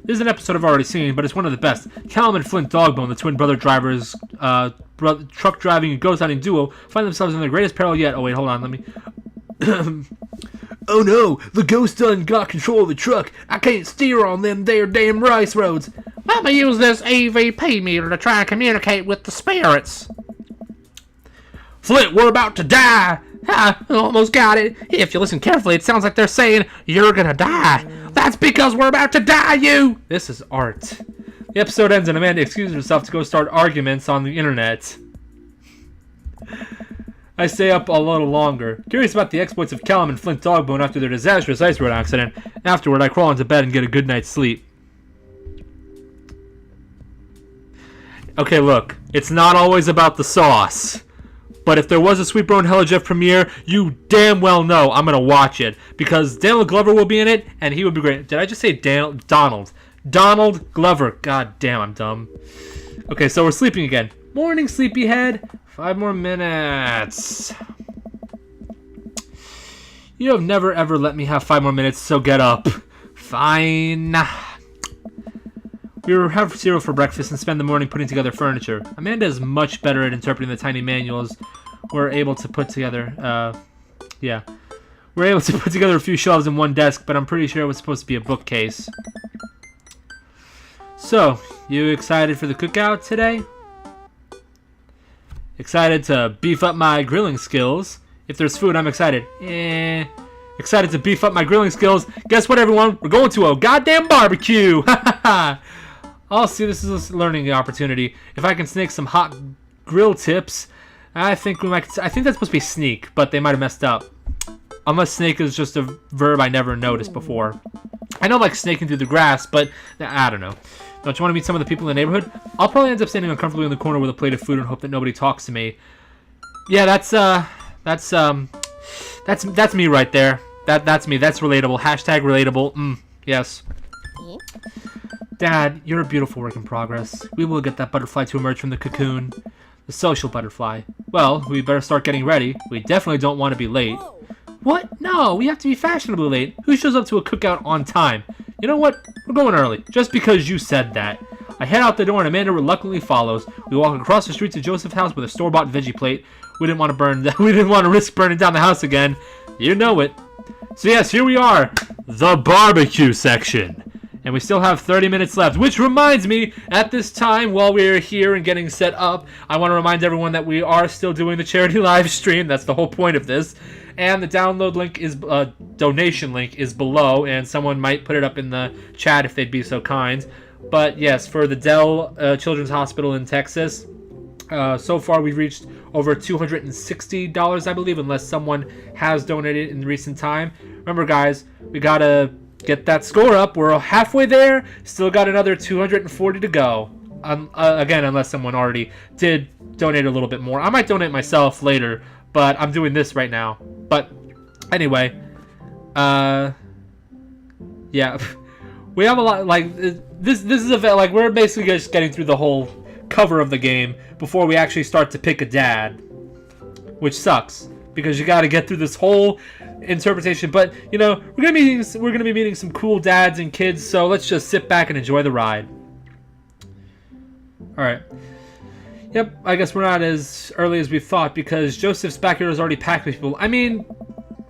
This is an episode I've already seen, but it's one of the best. Callum and Flint Dogbone, the twin brother drivers, truck driving and ghost hunting duo, find themselves in their greatest peril yet. Oh wait, hold on, let me... Oh no, the ghost done got control of the truck. I can't steer on them there damn rice roads. Let me use this EVP meter to try and communicate with the spirits. Flint, we're about to die. Ha, almost got it. If you listen carefully, it sounds like they're saying, you're gonna die. That's because we're about to die, you! This is art. The episode ends and Amanda excuses herself to go start arguments on the internet. I stay up a little longer, curious about the exploits of Callum and Flint Dogbone after their disastrous ice road accident. Afterward, I crawl into bed and get a good night's sleep. Okay, look. It's not always about the sauce. But if there was a Sweet Bro and Hella Jeff premiere, you damn well know I'm going to watch it. Because Donald Glover will be in it, and he would be great. Did I just say Donald? Donald Glover. God damn, I'm dumb. Okay, so we're sleeping again. Morning, sleepyhead. 5 more minutes. You have never ever let me have 5 more minutes, so get up. Fine. We will have cereal for breakfast and spend the morning putting together furniture. Amanda is much better at interpreting the tiny manuals we're able to put together. We're able to put together a few shelves in one desk, but I'm pretty sure it was supposed to be a bookcase. So, you excited for the cookout today? Excited to beef up my grilling skills. If there's food, I'm excited. Excited to beef up my grilling skills. Guess what, everyone? We're going to a goddamn barbecue! Ha ha ha! I'll see, this is a learning opportunity. If I can snake some hot grill tips, I think that's supposed to be sneak, but they might have messed up. Unless snake is just a verb I never noticed before. I know like snaking through the grass, but I don't know. Don't you want to meet some of the people in the neighborhood? I'll probably end up standing uncomfortably in the corner with a plate of food and hope that nobody talks to me. Yeah, that's me right there. That's me. That's relatable. Hashtag relatable. Yes. Dad, you're a beautiful work in progress. We will get that butterfly to emerge from the cocoon. The social butterfly. Well, we better start getting ready. We definitely don't want to be late. What? No, we have to be fashionably late. Who shows up to a cookout on time? You know what? We're going early, just because you said that. I head out the door and Amanda reluctantly follows. We walk across the street to Joseph's house with a store-bought veggie plate. We didn't want to risk burning down the house again. You know it. So yes, here we are. The barbecue section. And we still have 30 minutes left, which reminds me, at this time, while we're here and getting set up, I want to remind everyone that we are still doing the charity live stream. That's the whole point of this. And the download link is, donation link is below, and someone might put it up in the chat if they'd be so kind. But yes, for the Dell Children's Hospital in Texas, so far we've reached over $260, I believe, unless someone has donated in recent time. Remember, guys, we gotta get that score up. We're halfway there. Still got another 240 to go. Again, unless someone already did donate a little bit more. I might donate myself later, but I'm doing this right now. But anyway, yeah, we have a lot. Like this is like we're basically just getting through the whole cover of the game before we actually start to pick a dad, which sucks because you got to get through this whole interpretation. But you know, we're gonna be meeting some cool dads and kids, so let's just sit back and enjoy the ride. All right. Yep, I guess we're not as early as we thought because Joseph's backyard is already packed with people. I mean,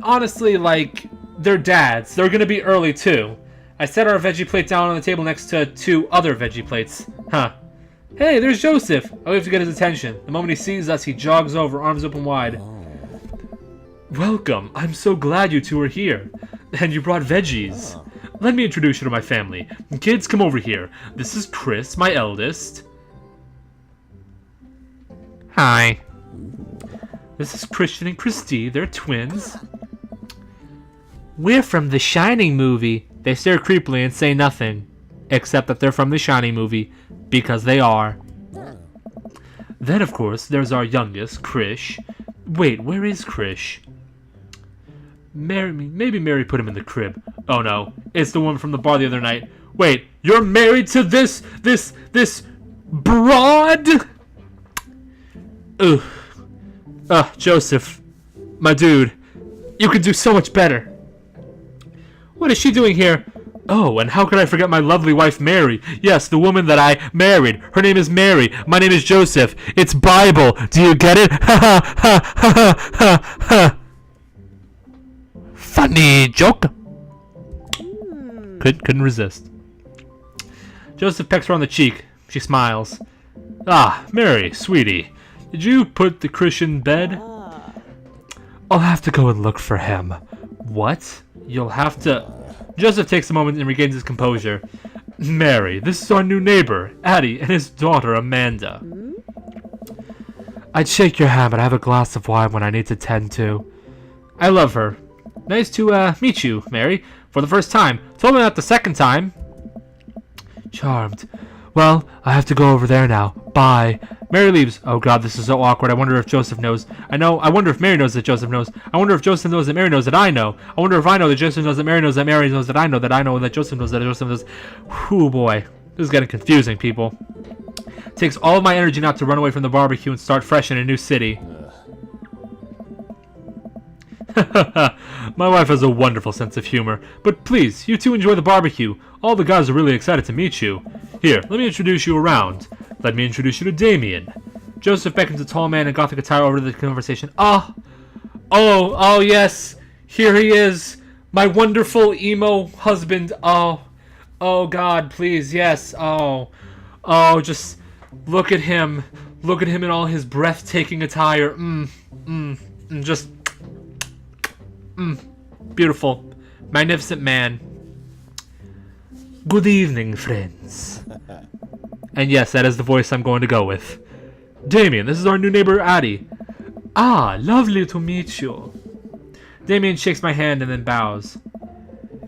honestly, like, they're dads. They're gonna be early too. I set our veggie plate down on the table next to 2 other veggie plates. Huh. Hey, there's Joseph! I have to get his attention. The moment he sees us, he jogs over, arms open wide. Welcome. I'm so glad you two are here. And you brought veggies. Let me introduce you to my family. Kids, come over here. This is Chris, my eldest. Hi. This is Christian and Christy. They're twins. We're from the Shining movie. They stare creepily and say nothing. Except that they're from the Shining movie. Because they are. Then, of course, there's our youngest, Krish. Wait, where is Krish? Maybe Mary put him in the crib. Oh no, it's the woman from the bar the other night. Wait, you're married to this broad? Ugh. Joseph. My dude. You could do so much better. What is she doing here? Oh, and how could I forget my lovely wife Mary? Yes, the woman that I married. Her name is Mary. My name is Joseph. It's Bible. Do you get it? Ha ha ha ha ha ha. Funny joke. Couldn't resist. Joseph pecks her on the cheek. She smiles. Ah, Mary, sweetie. Did you put the Christian in bed? I'll have to go and look for him. What? You'll have to... Joseph takes a moment and regains his composure. Mary, this is our new neighbor, Addie, and his daughter, Amanda. I'd shake your hand, but I have a glass of wine when I need to tend to. I love her. Nice to meet you, Mary, for the first time. Told me that the second time. Charmed. Well, I have to go over there now. Bye. Mary leaves. Oh god, this is so awkward. I wonder if Joseph knows. I wonder if Mary knows that Joseph knows. I wonder if Joseph knows that Mary knows that I know. I wonder if I know that Joseph knows that Mary knows that Mary knows that I know that Joseph knows that Joseph knows. Whew, boy. This is getting confusing, people. It takes all of my energy not to run away from the barbecue and start fresh in a new city. My wife has a wonderful sense of humor. But please, you two enjoy the barbecue. All the guys are really excited to meet you. Here, let me introduce you around. Let me introduce you to Damien. Joseph beckons a tall man in gothic attire over to the conversation. Oh, yes. Here he is. My wonderful emo husband. Oh, God, please, yes. Oh, just look at him. Look at him in all his breathtaking attire. Just... beautiful. Magnificent man. Good evening, friends. And yes, that is the voice I'm going to go with. Damien, this is our new neighbor, Addie. Ah, lovely to meet you. Damien shakes my hand and then bows.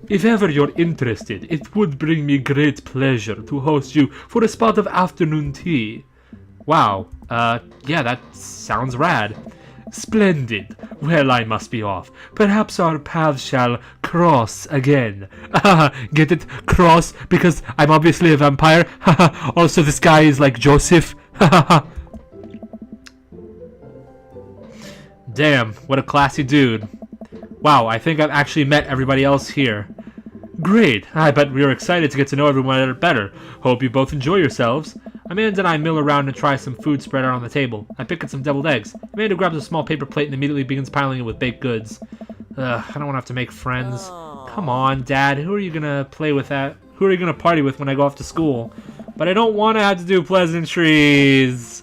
If ever you're interested, it would bring me great pleasure to host you for a spot of afternoon tea. Wow, yeah, that sounds rad. Splendid. Well, I must be off. Perhaps our paths shall cross again. Get it? Cross? Because I'm obviously a vampire. Also, this guy is like Joseph. Damn, what a classy dude. Wow, I think I've actually met everybody else here. Great. I bet we are excited to get to know everyone better. Hope you both enjoy yourselves. Amanda and I mill around and try some food spread out on the table. I pick at some deviled eggs. Amanda grabs a small paper plate and immediately begins piling it with baked goods. I don't want to have to make friends. Come on, Dad. Who are you gonna play with that? who are you gonna party with when I go off to school? But I don't want to have to do pleasantries.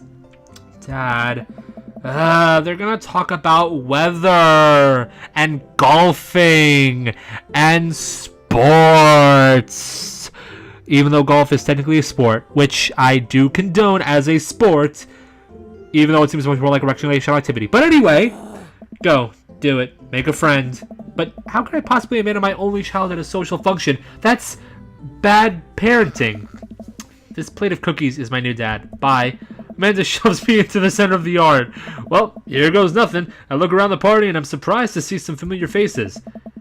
Dad. They're gonna talk about weather and golfing and sports. Even though golf is technically a sport, which I do condone as a sport, even though it seems much more like a recreational activity. But anyway, go. Do it. Make a friend. But how could I possibly abandon my only child at a social function? That's bad parenting. This plate of cookies is my new dad. Bye. Amanda shoves me into the center of the yard. Well, here goes nothing. I look around the party and I'm surprised to see some familiar faces.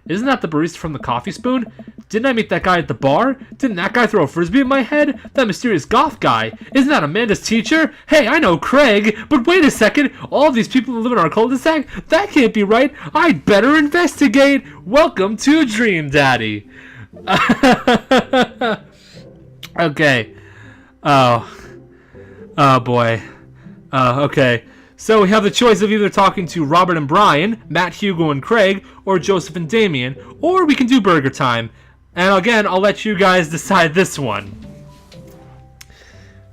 Isn't that the barista from the Coffee Spoon? Didn't I meet that guy at the bar? Didn't that guy throw a frisbee at my head? That mysterious goth guy. Isn't that Amanda's teacher? Hey, I know Craig. But wait a second. All these people who live in our cul-de-sac? That can't be right. I'd better investigate. Welcome to Dream Daddy. Okay. Oh boy. Okay. So we have the choice of either talking to Robert and Brian, Matt, Hugo, and Craig, or Joseph and Damien, or we can do burger time. And again, I'll let you guys decide this one.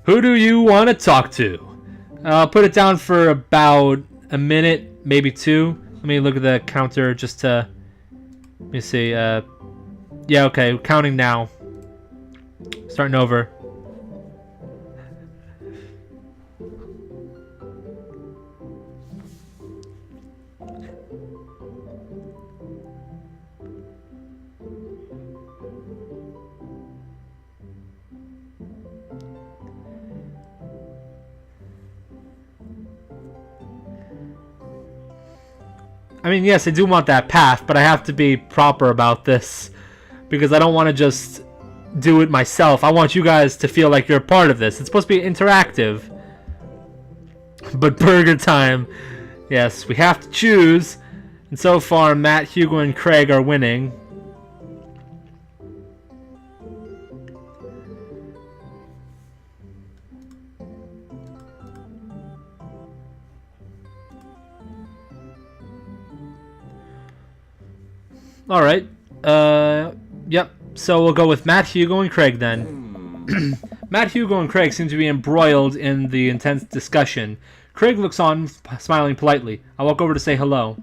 Who do you want to talk to? I'll put it down for about a minute, maybe 2. Let me look at the counter just to... Let me see. Yeah, okay. Counting now. Starting over. I mean, yes, I do want that path, but I have to be proper about this because I don't want to just do it myself. I want you guys to feel like you're a part of this. It's supposed to be interactive. But burger time. Yes, we have to choose. And so far, Matt, Hugo, and Craig are winning. Alright. Yep. So we'll go with Matt, Hugo, and Craig then. Matt, Hugo, and Craig seem to be embroiled in the intense discussion. Craig looks on, smiling politely. I walk over to say hello.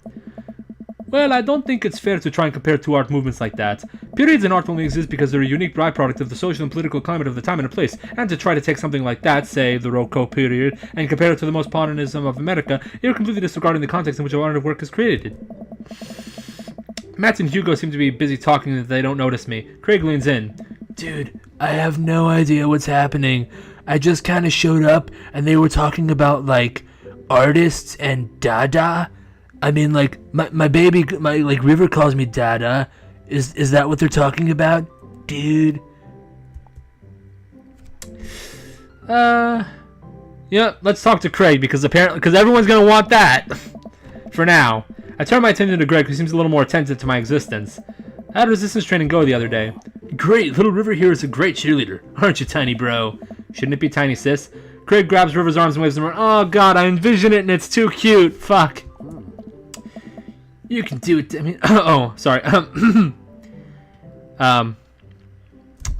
Well, I don't think it's fair to try and compare two art movements like that. Periods in art only exist because they're a unique byproduct of the social and political climate of the time and the place. And to try to take something like that, say the Rococo period, and compare it to the most modernism of America, you're completely disregarding the context in which our art of work is created. Matt and Hugo seem to be busy talking that they don't notice me. Craig leans in. Dude, I have no idea what's happening. I just kind of showed up and they were talking about, like, artists and Dada. I mean, like, my baby, like, River calls me Dada. Is that what they're talking about? Dude. Yeah, let's talk to Craig because everyone's gonna want that. For now. I turn my attention to Greg, who seems a little more attentive to my existence. How did resistance training go the other day? Great, little River here is a great cheerleader. Aren't you, tiny bro? Shouldn't it be tiny sis? Craig grabs River's arms and waves them around. Oh god, I envision it and it's too cute. Fuck. You can do it, I mean... Oh, sorry.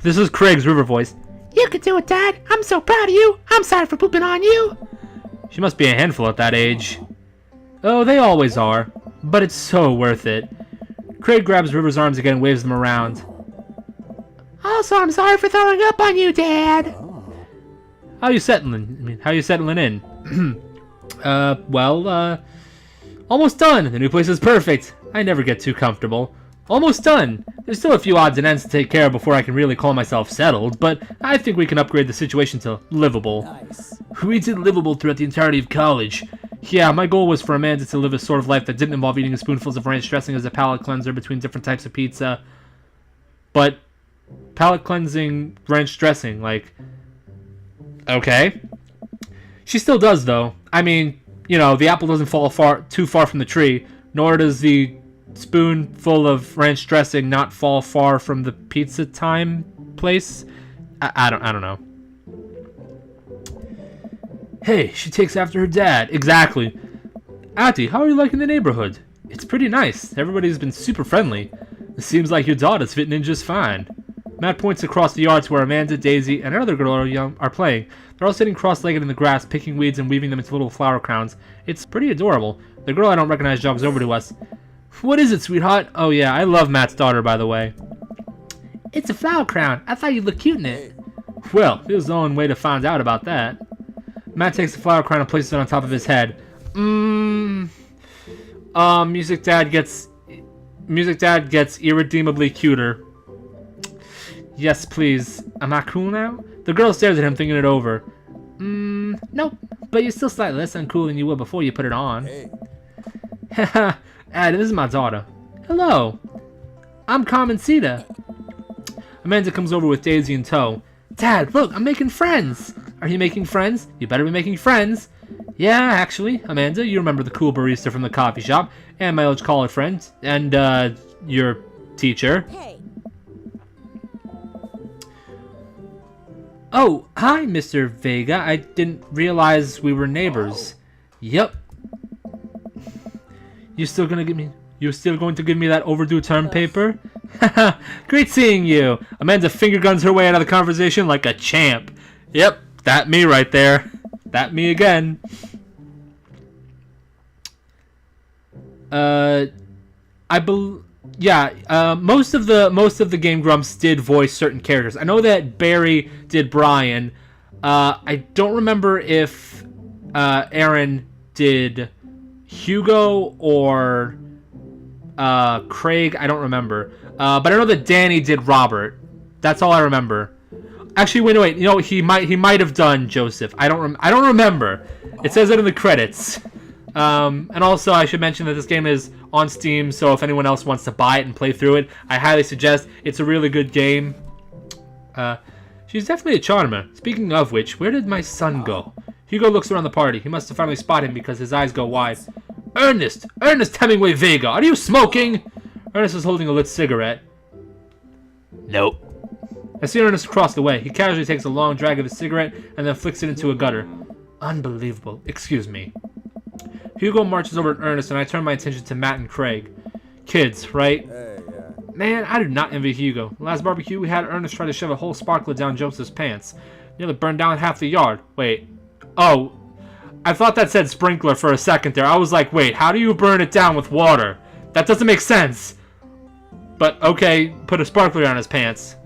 This is Craig's River voice. You can do it, Dad. I'm so proud of you. I'm sorry for pooping on you. She must be a handful at that age. Oh, they always are. But it's so worth it. Craig grabs River's arms again and waves them around. Also, I'm sorry for throwing up on you, Dad. How you settling? How you settling in? Almost done. The new place is perfect. I never get too comfortable. Almost done. There's still a few odds and ends to take care of before I can really call myself settled, but I think we can upgrade the situation to livable. Nice. We did livable throughout the entirety of college. Yeah, my goal was for Amanda to live a sort of life that didn't involve eating spoonfuls of ranch dressing as a palate cleanser between different types of pizza. But palate cleansing ranch dressing, like... Okay. She still does, though. I mean, you know, the apple doesn't fall too far from the tree, nor does the spoonful of ranch dressing not fall far from the pizza time place. I don't know. Hey, she takes after her dad. Exactly. Auntie, how are you liking the neighborhood? It's pretty nice. Everybody's been super friendly. It seems like your daughter's fitting in just fine. Matt points across the yard to where Amanda, Daisy, and another girl are playing. They're all sitting cross-legged in the grass, picking weeds and weaving them into little flower crowns. It's pretty adorable. The girl I don't recognize jogs over to us. What is it, sweetheart? Oh yeah, I love Matt's daughter, by the way. It's a flower crown. I thought you'd look cute in it. Well, there's the only way to find out about that. Matt takes the flower crown and places it on top of his head. Music Dad gets irredeemably cuter. Yes, please. Am I cool now? The girl stares at him, thinking it over. Nope. But you're still slightly less uncool than you were before you put it on. Hey. Haha. Ed, this is my daughter. Hello. I'm Carmen Cedar. Amanda comes over with Daisy in tow. Dad, look, I'm making friends. Are you making friends? You better be making friends. Yeah, actually, Amanda, you remember the cool barista from the coffee shop, and my old college friend, and, your teacher. Hey. Oh, hi, Mr. Vega. I didn't realize we were neighbors. Yep. You're still going to give me that overdue term paper? Haha, great seeing you. Amanda finger guns her way out of the conversation like a champ. Yep, that me right there. That me again. Most of the Game Grumps did voice certain characters. I know that Barry did Brian. I don't remember if Aaron did Hugo or Craig. I don't remember. But I know that Danny did Robert. That's all I remember. Actually, wait. You know, he might have done Joseph. I don't remember. It says it in the credits. And also, I should mention that this game is on Steam, so if anyone else wants to buy it and play through it, I highly suggest. It's a really good game. She's definitely a charmer. Speaking of which, where did my son go? Hugo looks around the party. He must have finally spotted him because his eyes go wide. Ernest Hemingway Vega, are you smoking? Ernest is holding a lit cigarette. Nope. I see Ernest across the way. He casually takes a long drag of his cigarette and then flicks it into a gutter. Unbelievable. Excuse me. Hugo marches over to Ernest, and I turn my attention to Matt and Craig. Kids, right? Hey, yeah. Man, I do not envy Hugo. Last barbecue, we had Ernest try to shove a whole sparkler down Joseph's pants. Nearly burned down half the yard. Wait. Oh. I thought that said sprinkler for a second there. I was like, wait, how do you burn it down with water? That doesn't make sense. But, okay, put a sparkler down his pants.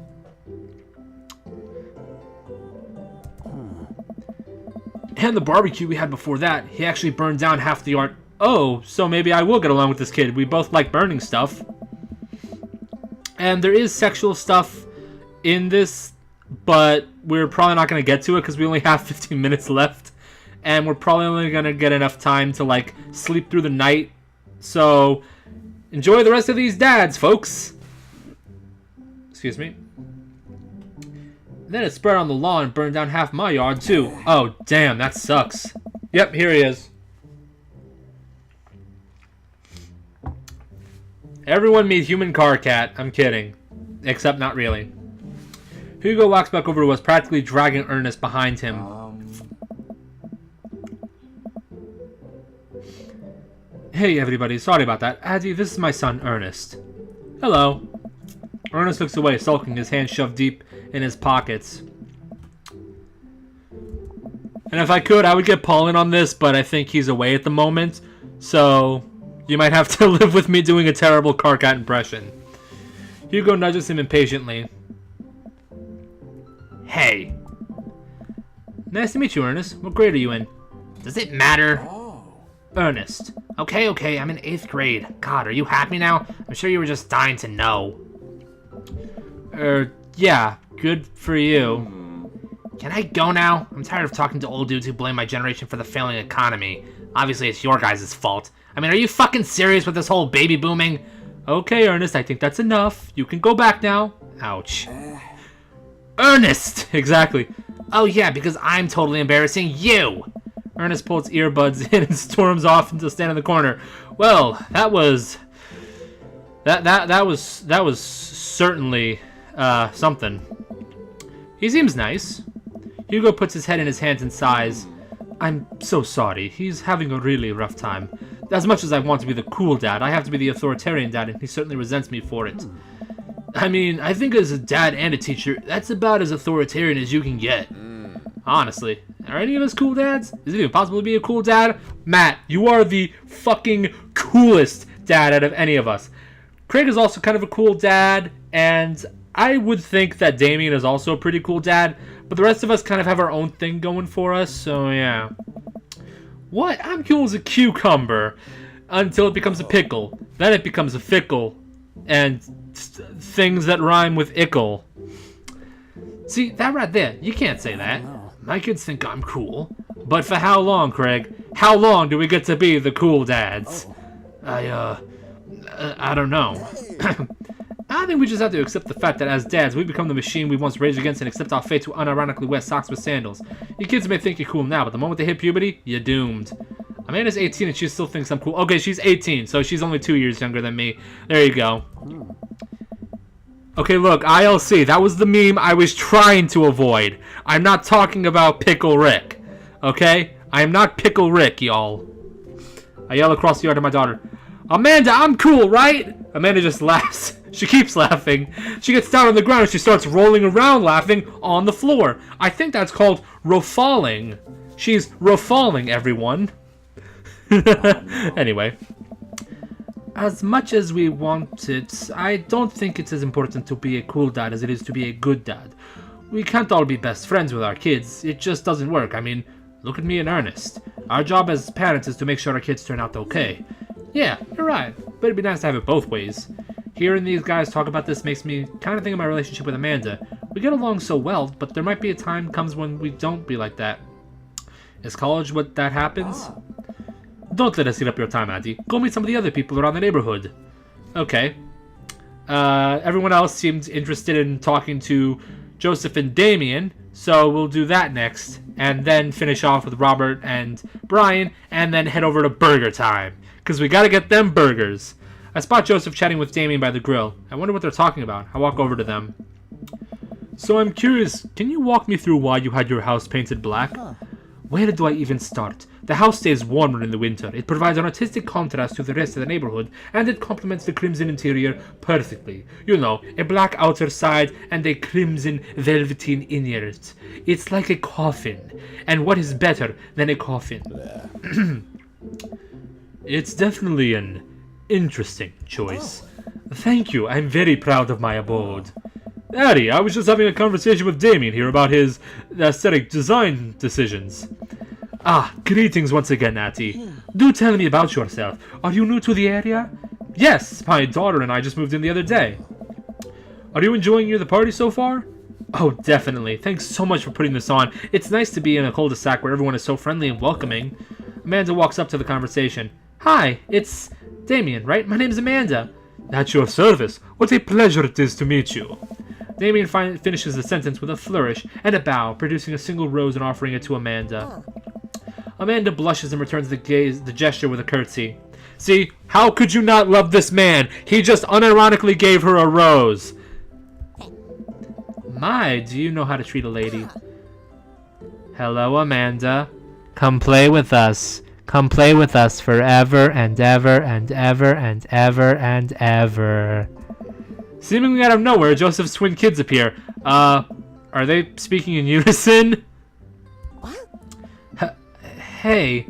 And the barbecue we had before that, he actually burned down half the yard. Oh, so maybe I will get along with this kid. We both like burning stuff. And there is sexual stuff in this, but we're probably not going to get to it because we only have 15 minutes left. And we're probably only going to get enough time to, like, sleep through the night. So, enjoy the rest of these dads, folks. Excuse me. Then it spread on the lawn and burned down half my yard, too. Oh, damn, that sucks. Yep, here he is. Everyone meet human car cat. I'm kidding. Except not really. Hugo walks back over to us, practically dragging Ernest behind him. Hey, everybody. Sorry about that. Addie, this is my son, Ernest. Hello. Ernest looks away, sulking, his hands shoved deep in his pockets. And if I could, I would get Paul in on this, but I think he's away at the moment. So, you might have to live with me doing a terrible car cat impression. Hugo nudges him impatiently. Hey. Nice to meet you, Ernest. What grade are you in? Does it matter? Ernest. Okay, I'm in 8th grade. God, are you happy now? I'm sure you were just dying to know. Yeah, good for you. Can I go now? I'm tired of talking to old dudes who blame my generation for the failing economy. Obviously, it's your guys' fault. I mean, are you fucking serious with this whole baby booming? Okay, Ernest, I think that's enough. You can go back now. Ouch. Ernest! Exactly. Oh yeah, because I'm totally embarrassing you! Ernest pulls earbuds in and storms off to stand in the corner. Well, that was certainly something. He seems nice. Hugo puts his head in his hands and sighs. I'm so sorry. He's having a really rough time. As much as I want to be the cool dad, I have to be the authoritarian dad, and he certainly resents me for it. I mean, I think as a dad and a teacher, that's about as authoritarian as you can get. Honestly. Are any of us cool dads? Is it even possible to be a cool dad? Matt, you are the fucking coolest dad out of any of us. Craig is also kind of a cool dad, and I would think that Damien is also a pretty cool dad, but the rest of us kind of have our own thing going for us, so yeah. What? I'm cool as a cucumber until it becomes a pickle. Then it becomes a fickle. And things that rhyme with ickle. See, that right there, you can't say that. My kids think I'm cool. But for how long, Craig? How long do we get to be the cool dads? I don't know. I think we just have to accept the fact that as dads, we become the machine we once raged against and accept our fate to unironically wear socks with sandals. Your kids may think you're cool now, but the moment they hit puberty, you're doomed. Amanda's 18 and she still thinks I'm cool. Okay, she's 18, so she's only 2 years younger than me. There you go. Okay, look, ILC, that was the meme I was trying to avoid. I'm not talking about Pickle Rick. Okay? I am not Pickle Rick, y'all. I yell across the yard at my daughter. Amanda, I'm cool, right? Amanda just laughs. She keeps laughing. She gets down on the ground and she starts rolling around laughing on the floor. I think that's called rofalling. She's rofalling, everyone. Anyway. As much as we want it, I don't think it's as important to be a cool dad as it is to be a good dad. We can't all be best friends with our kids. It just doesn't work. I mean, look at me and Ernest. Our job as parents is to make sure our kids turn out okay. Yeah, you're right. But it'd be nice to have it both ways. Hearing these guys talk about this makes me kind of think of my relationship with Amanda. We get along so well, but there might be a time comes when we don't be like that. Is college what that happens? Don't let us eat up your time, Auntie. Go meet some of the other people around the neighborhood. Okay. Everyone else seemed interested in talking to Joseph and Damien, so we'll do that next. And then finish off with Robert and Brian, and then head over to burger time. Because we gotta get them burgers. I spot Joseph chatting with Damien by the grill. I wonder what they're talking about. I walk over to them. So I'm curious, can you walk me through why you had your house painted black? Where do I even start? The house stays warmer in the winter. It provides an artistic contrast to the rest of the neighborhood, and it complements the crimson interior perfectly. You know, a black outer side and a crimson velveteen inert. It's like a coffin. And what is better than a coffin? It's definitely an interesting choice. Thank you. I'm very proud of my abode. Addie, I was just having a conversation with Damien here about his aesthetic design decisions. Ah, greetings once again, Natty. Do tell me about yourself. Are you new to the area? Yes, my daughter and I just moved in the other day. Are you enjoying the party so far? Oh, definitely. Thanks so much for putting this on. It's nice to be in a cul-de-sac where everyone is so friendly and welcoming. Amanda walks up to the conversation. Hi, it's Damien, right? My name's Amanda. At your service. What a pleasure it is to meet you. Damien finishes the sentence with a flourish and a bow, producing a single rose and offering it to Amanda. Amanda blushes and returns the gesture with a curtsy. See, how could you not love this man? He just unironically gave her a rose. My, do you know how to treat a lady? Hello, Amanda. Come play with us. Come play with us forever and ever and ever and ever and ever. Seemingly out of nowhere, Joseph's twin kids appear. Are they speaking in unison? What? Hey,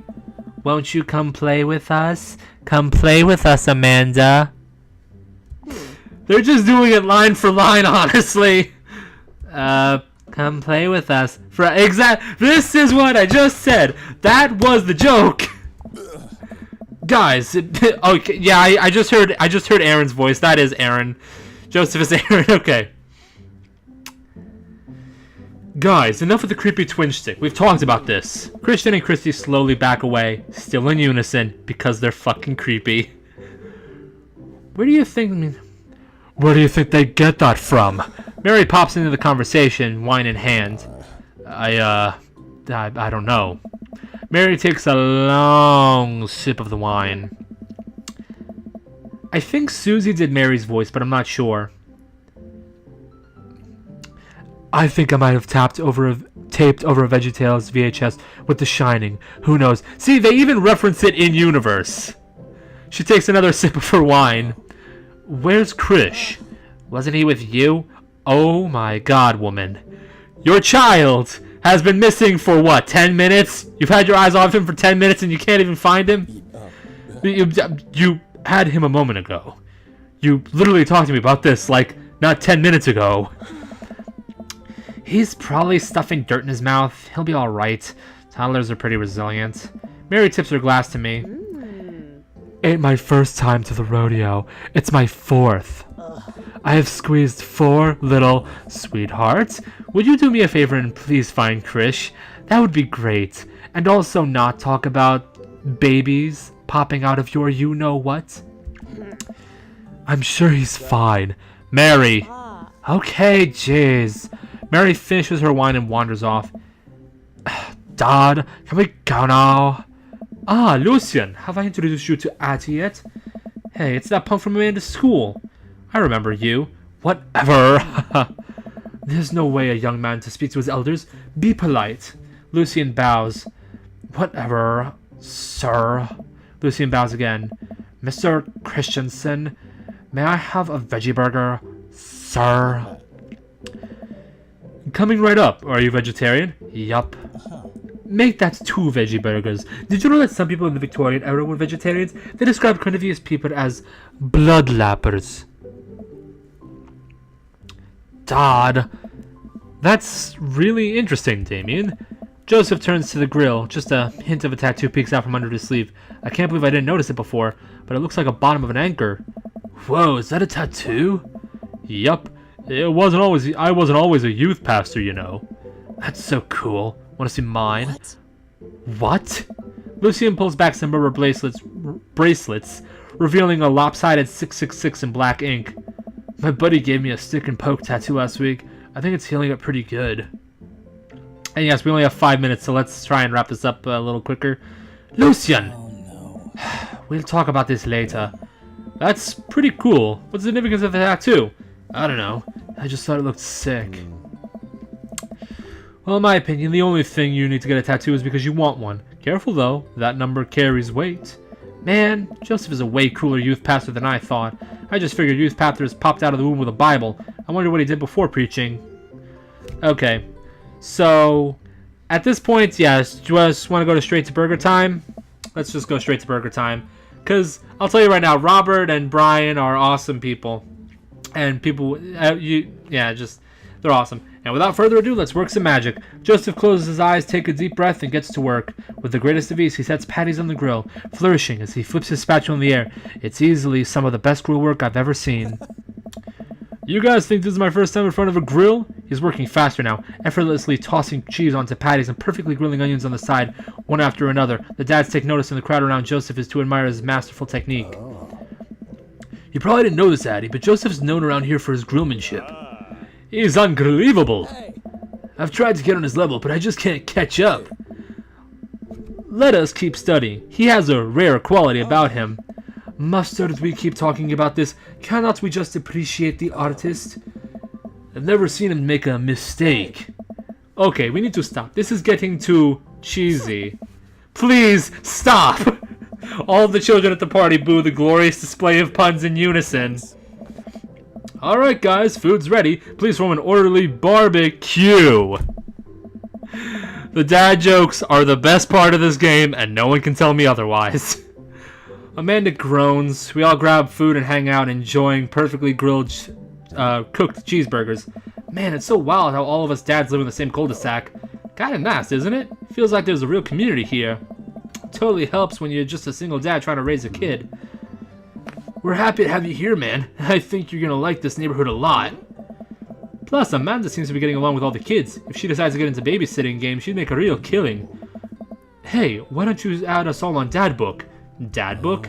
won't you come play with us? Come play with us, Amanda. They're just doing it line for line, honestly. Come play with us. This is what I just said. That was the joke. Guys, okay, yeah, I just heard Aaron's voice. That is Aaron. Joseph is Aaron. Okay. Guys, enough with the creepy twin stick. We've talked about this. Christian and Christy slowly back away, still in unison, because they're fucking creepy. Where do you think they get that from? Mary pops into the conversation, wine in hand. I don't know. Mary takes a long sip of the wine. I think Susie did Mary's voice, but I'm not sure. I think I might have taped over a VeggieTales VHS with The Shining. Who knows? See, they even reference it in universe. She takes another sip of her wine. Where's Krish? Wasn't he with you? Oh my god, woman. Your child has been missing for what, 10 minutes? You've had your eyes off him for 10 minutes and you can't even find him? You had him a moment ago. You literally talked to me about this, like, not 10 minutes ago. He's probably stuffing dirt in his mouth. He'll be alright. Toddlers are pretty resilient. Mary tips her glass to me. Ain't my first time to the rodeo. It's my 4th. I have squeezed 4 little sweethearts. Would you do me a favor and please find Krish? That would be great. And also not talk about babies popping out of your you-know-what. I'm sure he's fine. Mary! Okay, jeez. Mary finishes her wine and wanders off. Dad, can we go now? Ah, Lucian, have I introduced you to Auntie yet? Hey, it's that punk from Amanda's school. I remember you. Whatever. There's no way a young man to speak to his elders. Be polite. Lucian bows. Whatever, sir. Lucian bows again. Mr. Christensen, may I have a veggie burger, sir? Coming right up. Are you vegetarian? Yup. Make that 2 veggie burgers. Did you know that some people in the Victorian era were vegetarians? They described carnivorous people as bloodlappers. Dad. That's really interesting, Damien. Joseph turns to the grill. Just a hint of a tattoo peeks out from under his sleeve. I can't believe I didn't notice it before, but it looks like a bottom of an anchor. Whoa, is that a tattoo? Yup. I wasn't always a youth pastor, you know. That's so cool. Want to see mine? What? Lucian pulls back some rubber bracelets, revealing a lopsided 666 in black ink. My buddy gave me a stick and poke tattoo last week. I think it's healing up pretty good. And yes, we only have 5 minutes, so let's try and wrap this up a little quicker. Lucian! Oh no. We'll talk about this later. That's pretty cool. What's the significance of the tattoo? I don't know. I just thought it looked sick. Well, in my opinion, the only thing you need to get a tattoo is because you want one. Careful though, that number carries weight. Man, Joseph is a way cooler youth pastor than I thought. I just figured youth pastors popped out of the womb with a Bible. I wonder what he did before preaching. Okay, so at this point, yes, do you just want to go straight to burger time? Let's just go straight to burger time. Because I'll tell you right now, Robert and Brian are awesome people. And people, they're awesome. And without further ado, let's work some magic. Joseph closes his eyes, takes a deep breath, and gets to work. With the greatest of ease, he sets patties on the grill, flourishing as he flips his spatula in the air. It's easily some of the best grill work I've ever seen. You guys think this is my first time in front of a grill? He's working faster now, effortlessly tossing cheese onto patties and perfectly grilling onions on the side, one after another. The dads take notice, and the crowd around Joseph is to admire his masterful technique. You probably didn't know this, Addie, but Joseph's known around here for his grillmanship. He's unbelievable. I've tried to get on his level, but I just can't catch up. Let us keep studying. He has a rare quality about him. Mustard, we keep talking about this. Cannot we just appreciate the artist? I've never seen him make a mistake. Okay, we need to stop. This is getting too cheesy. Please stop! All the children at the party boo the glorious display of puns in unison. Alright guys, food's ready. Please form an orderly barbecue. The dad jokes are the best part of this game, and no one can tell me otherwise. Amanda groans. We all grab food and hang out, enjoying perfectly grilled, cooked cheeseburgers. Man, it's so wild how all of us dads live in the same cul-de-sac. Kinda nice, isn't it? Feels like there's a real community here. Totally helps when you're just a single dad trying to raise a kid. We're happy to have you here, man. I think you're gonna like this neighborhood a lot. Plus, Amanda seems to be getting along with all the kids. If she decides to get into babysitting game, she'd make a real killing. Hey, why don't you add us all on Dad Book? Dad Book?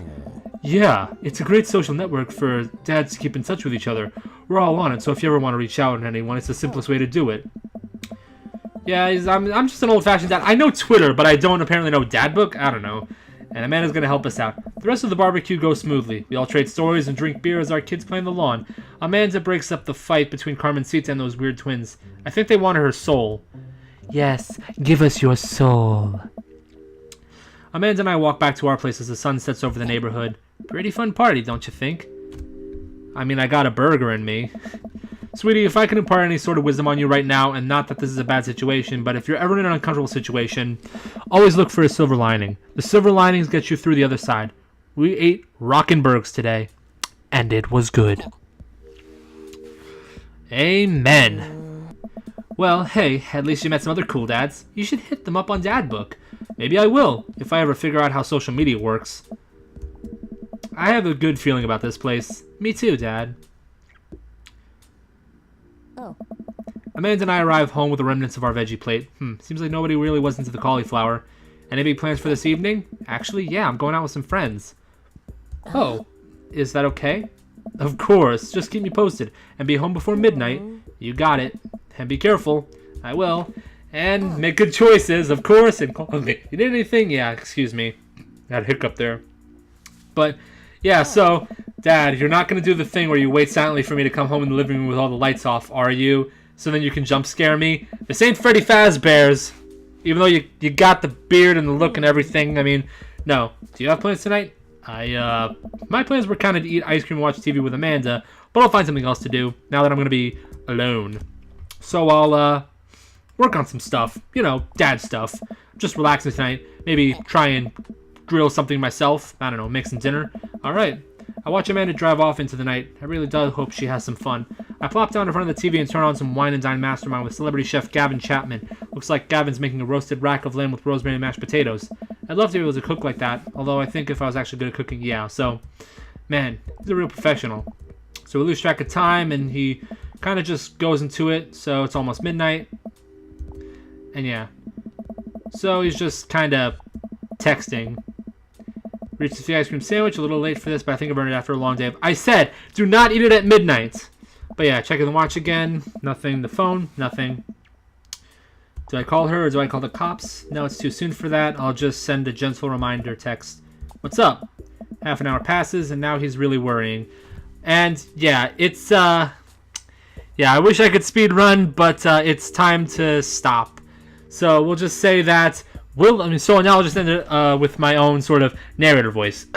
Yeah, it's a great social network for dads to keep in touch with each other. We're all on it, so if you ever want to reach out to anyone, it's the simplest way to do it. Yeah, I'm just an old-fashioned dad. I know Twitter, but I don't apparently know Dad Book. I don't know. And Amanda's gonna help us out. The rest of the barbecue goes smoothly. We all trade stories and drink beer as our kids play on the lawn. Amanda breaks up the fight between Carmencita and those weird twins. I think they wanted her soul. Yes, give us your soul. Amanda and I walk back to our place as the sun sets over the neighborhood. Pretty fun party, don't you think? I mean, I got a burger in me. Sweetie, if I can impart any sort of wisdom on you right now, and not that this is a bad situation, but if you're ever in an uncomfortable situation, always look for a silver lining. The silver linings get you through the other side. We ate Rockenbergs today, and it was good. Amen. Well, hey, at least you met some other cool dads. You should hit them up on Dadbook. Maybe I will, if I ever figure out how social media works. I have a good feeling about this place. Me too, Dad. Oh. Amanda and I arrive home with the remnants of our veggie plate. Seems like nobody really was into the cauliflower. Any big plans for this evening? Actually, yeah, I'm going out with some friends. Oh, is that okay? Of course, just keep me posted. And be home before midnight. You got it. And be careful. I will. And make good choices, of course. And call me. You need anything? Yeah, excuse me. Got a hiccup there. But, yeah, so, Dad, you're not going to do the thing where you wait silently for me to come home in the living room with all the lights off, are you? So then you can jump scare me? This ain't Freddy Fazbear's. Even though you got the beard and the look and everything, I mean, no. Do you have plans tonight? My plans were kind of to eat ice cream and watch TV with Amanda, but I'll find something else to do now that I'm going to be alone. So I'll, work on some stuff. You know, dad stuff. Just relaxing tonight. Maybe try and grill something myself. I don't know, make some dinner. Alright. I watch Amanda drive off into the night. I really do hope she has some fun. I plop down in front of the TV and turn on some Wine and Dine Mastermind with celebrity chef Gavin Chapman. Looks like Gavin's making a roasted rack of lamb with rosemary and mashed potatoes. I'd love to be able to cook like that, although I think if I was actually good at cooking, yeah. So, man, he's a real professional. So we lose track of time, and he kind of just goes into it, so it's almost midnight. And yeah. So he's just kind of texting. Reached the ice cream sandwich, a little late for this, but I think I've earned it after a long day. I said, do not eat it at midnight. But yeah, checking the watch again. Nothing. The phone, nothing. Do I call her or do I call the cops? No, it's too soon for that. I'll just send a gentle reminder text. What's up? Half an hour passes, and now he's really worrying. And yeah, it's, yeah, I wish I could speed run, but it's time to stop. So we'll just say that so now I'll just end it with my own sort of narrator voice.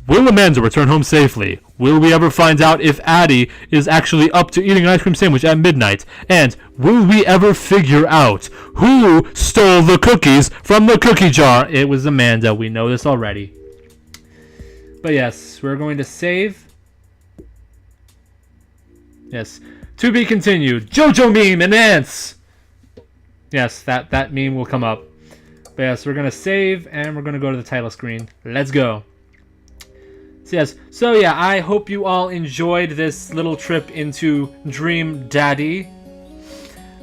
Will Amanda return home safely? Will we ever find out if Addie is actually up to eating an ice cream sandwich at midnight? And will we ever figure out who stole the cookies from the cookie jar? It was Amanda. We know this already. But yes, we're going to save. Yes. To be continued. JoJo meme and ants. Yes, that meme will come up. But yes, we're going to save, and we're going to go to the title screen. Let's go. So yes, so yeah, I hope you all enjoyed this little trip into Dream Daddy.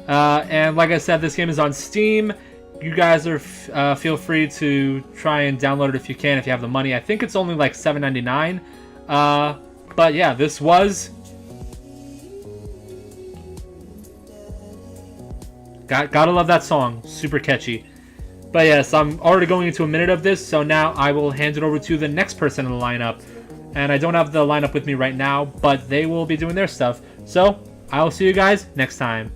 And like I said, this game is on Steam. You guys are feel free to try and download it if you can, if you have the money. I think it's only like $7.99. But yeah, this was... Gotta love that song. Super catchy. But yes, I'm already going into a minute of this, so now I will hand it over to the next person in the lineup. And I don't have the lineup with me right now, but they will be doing their stuff. So, I'll see you guys next time.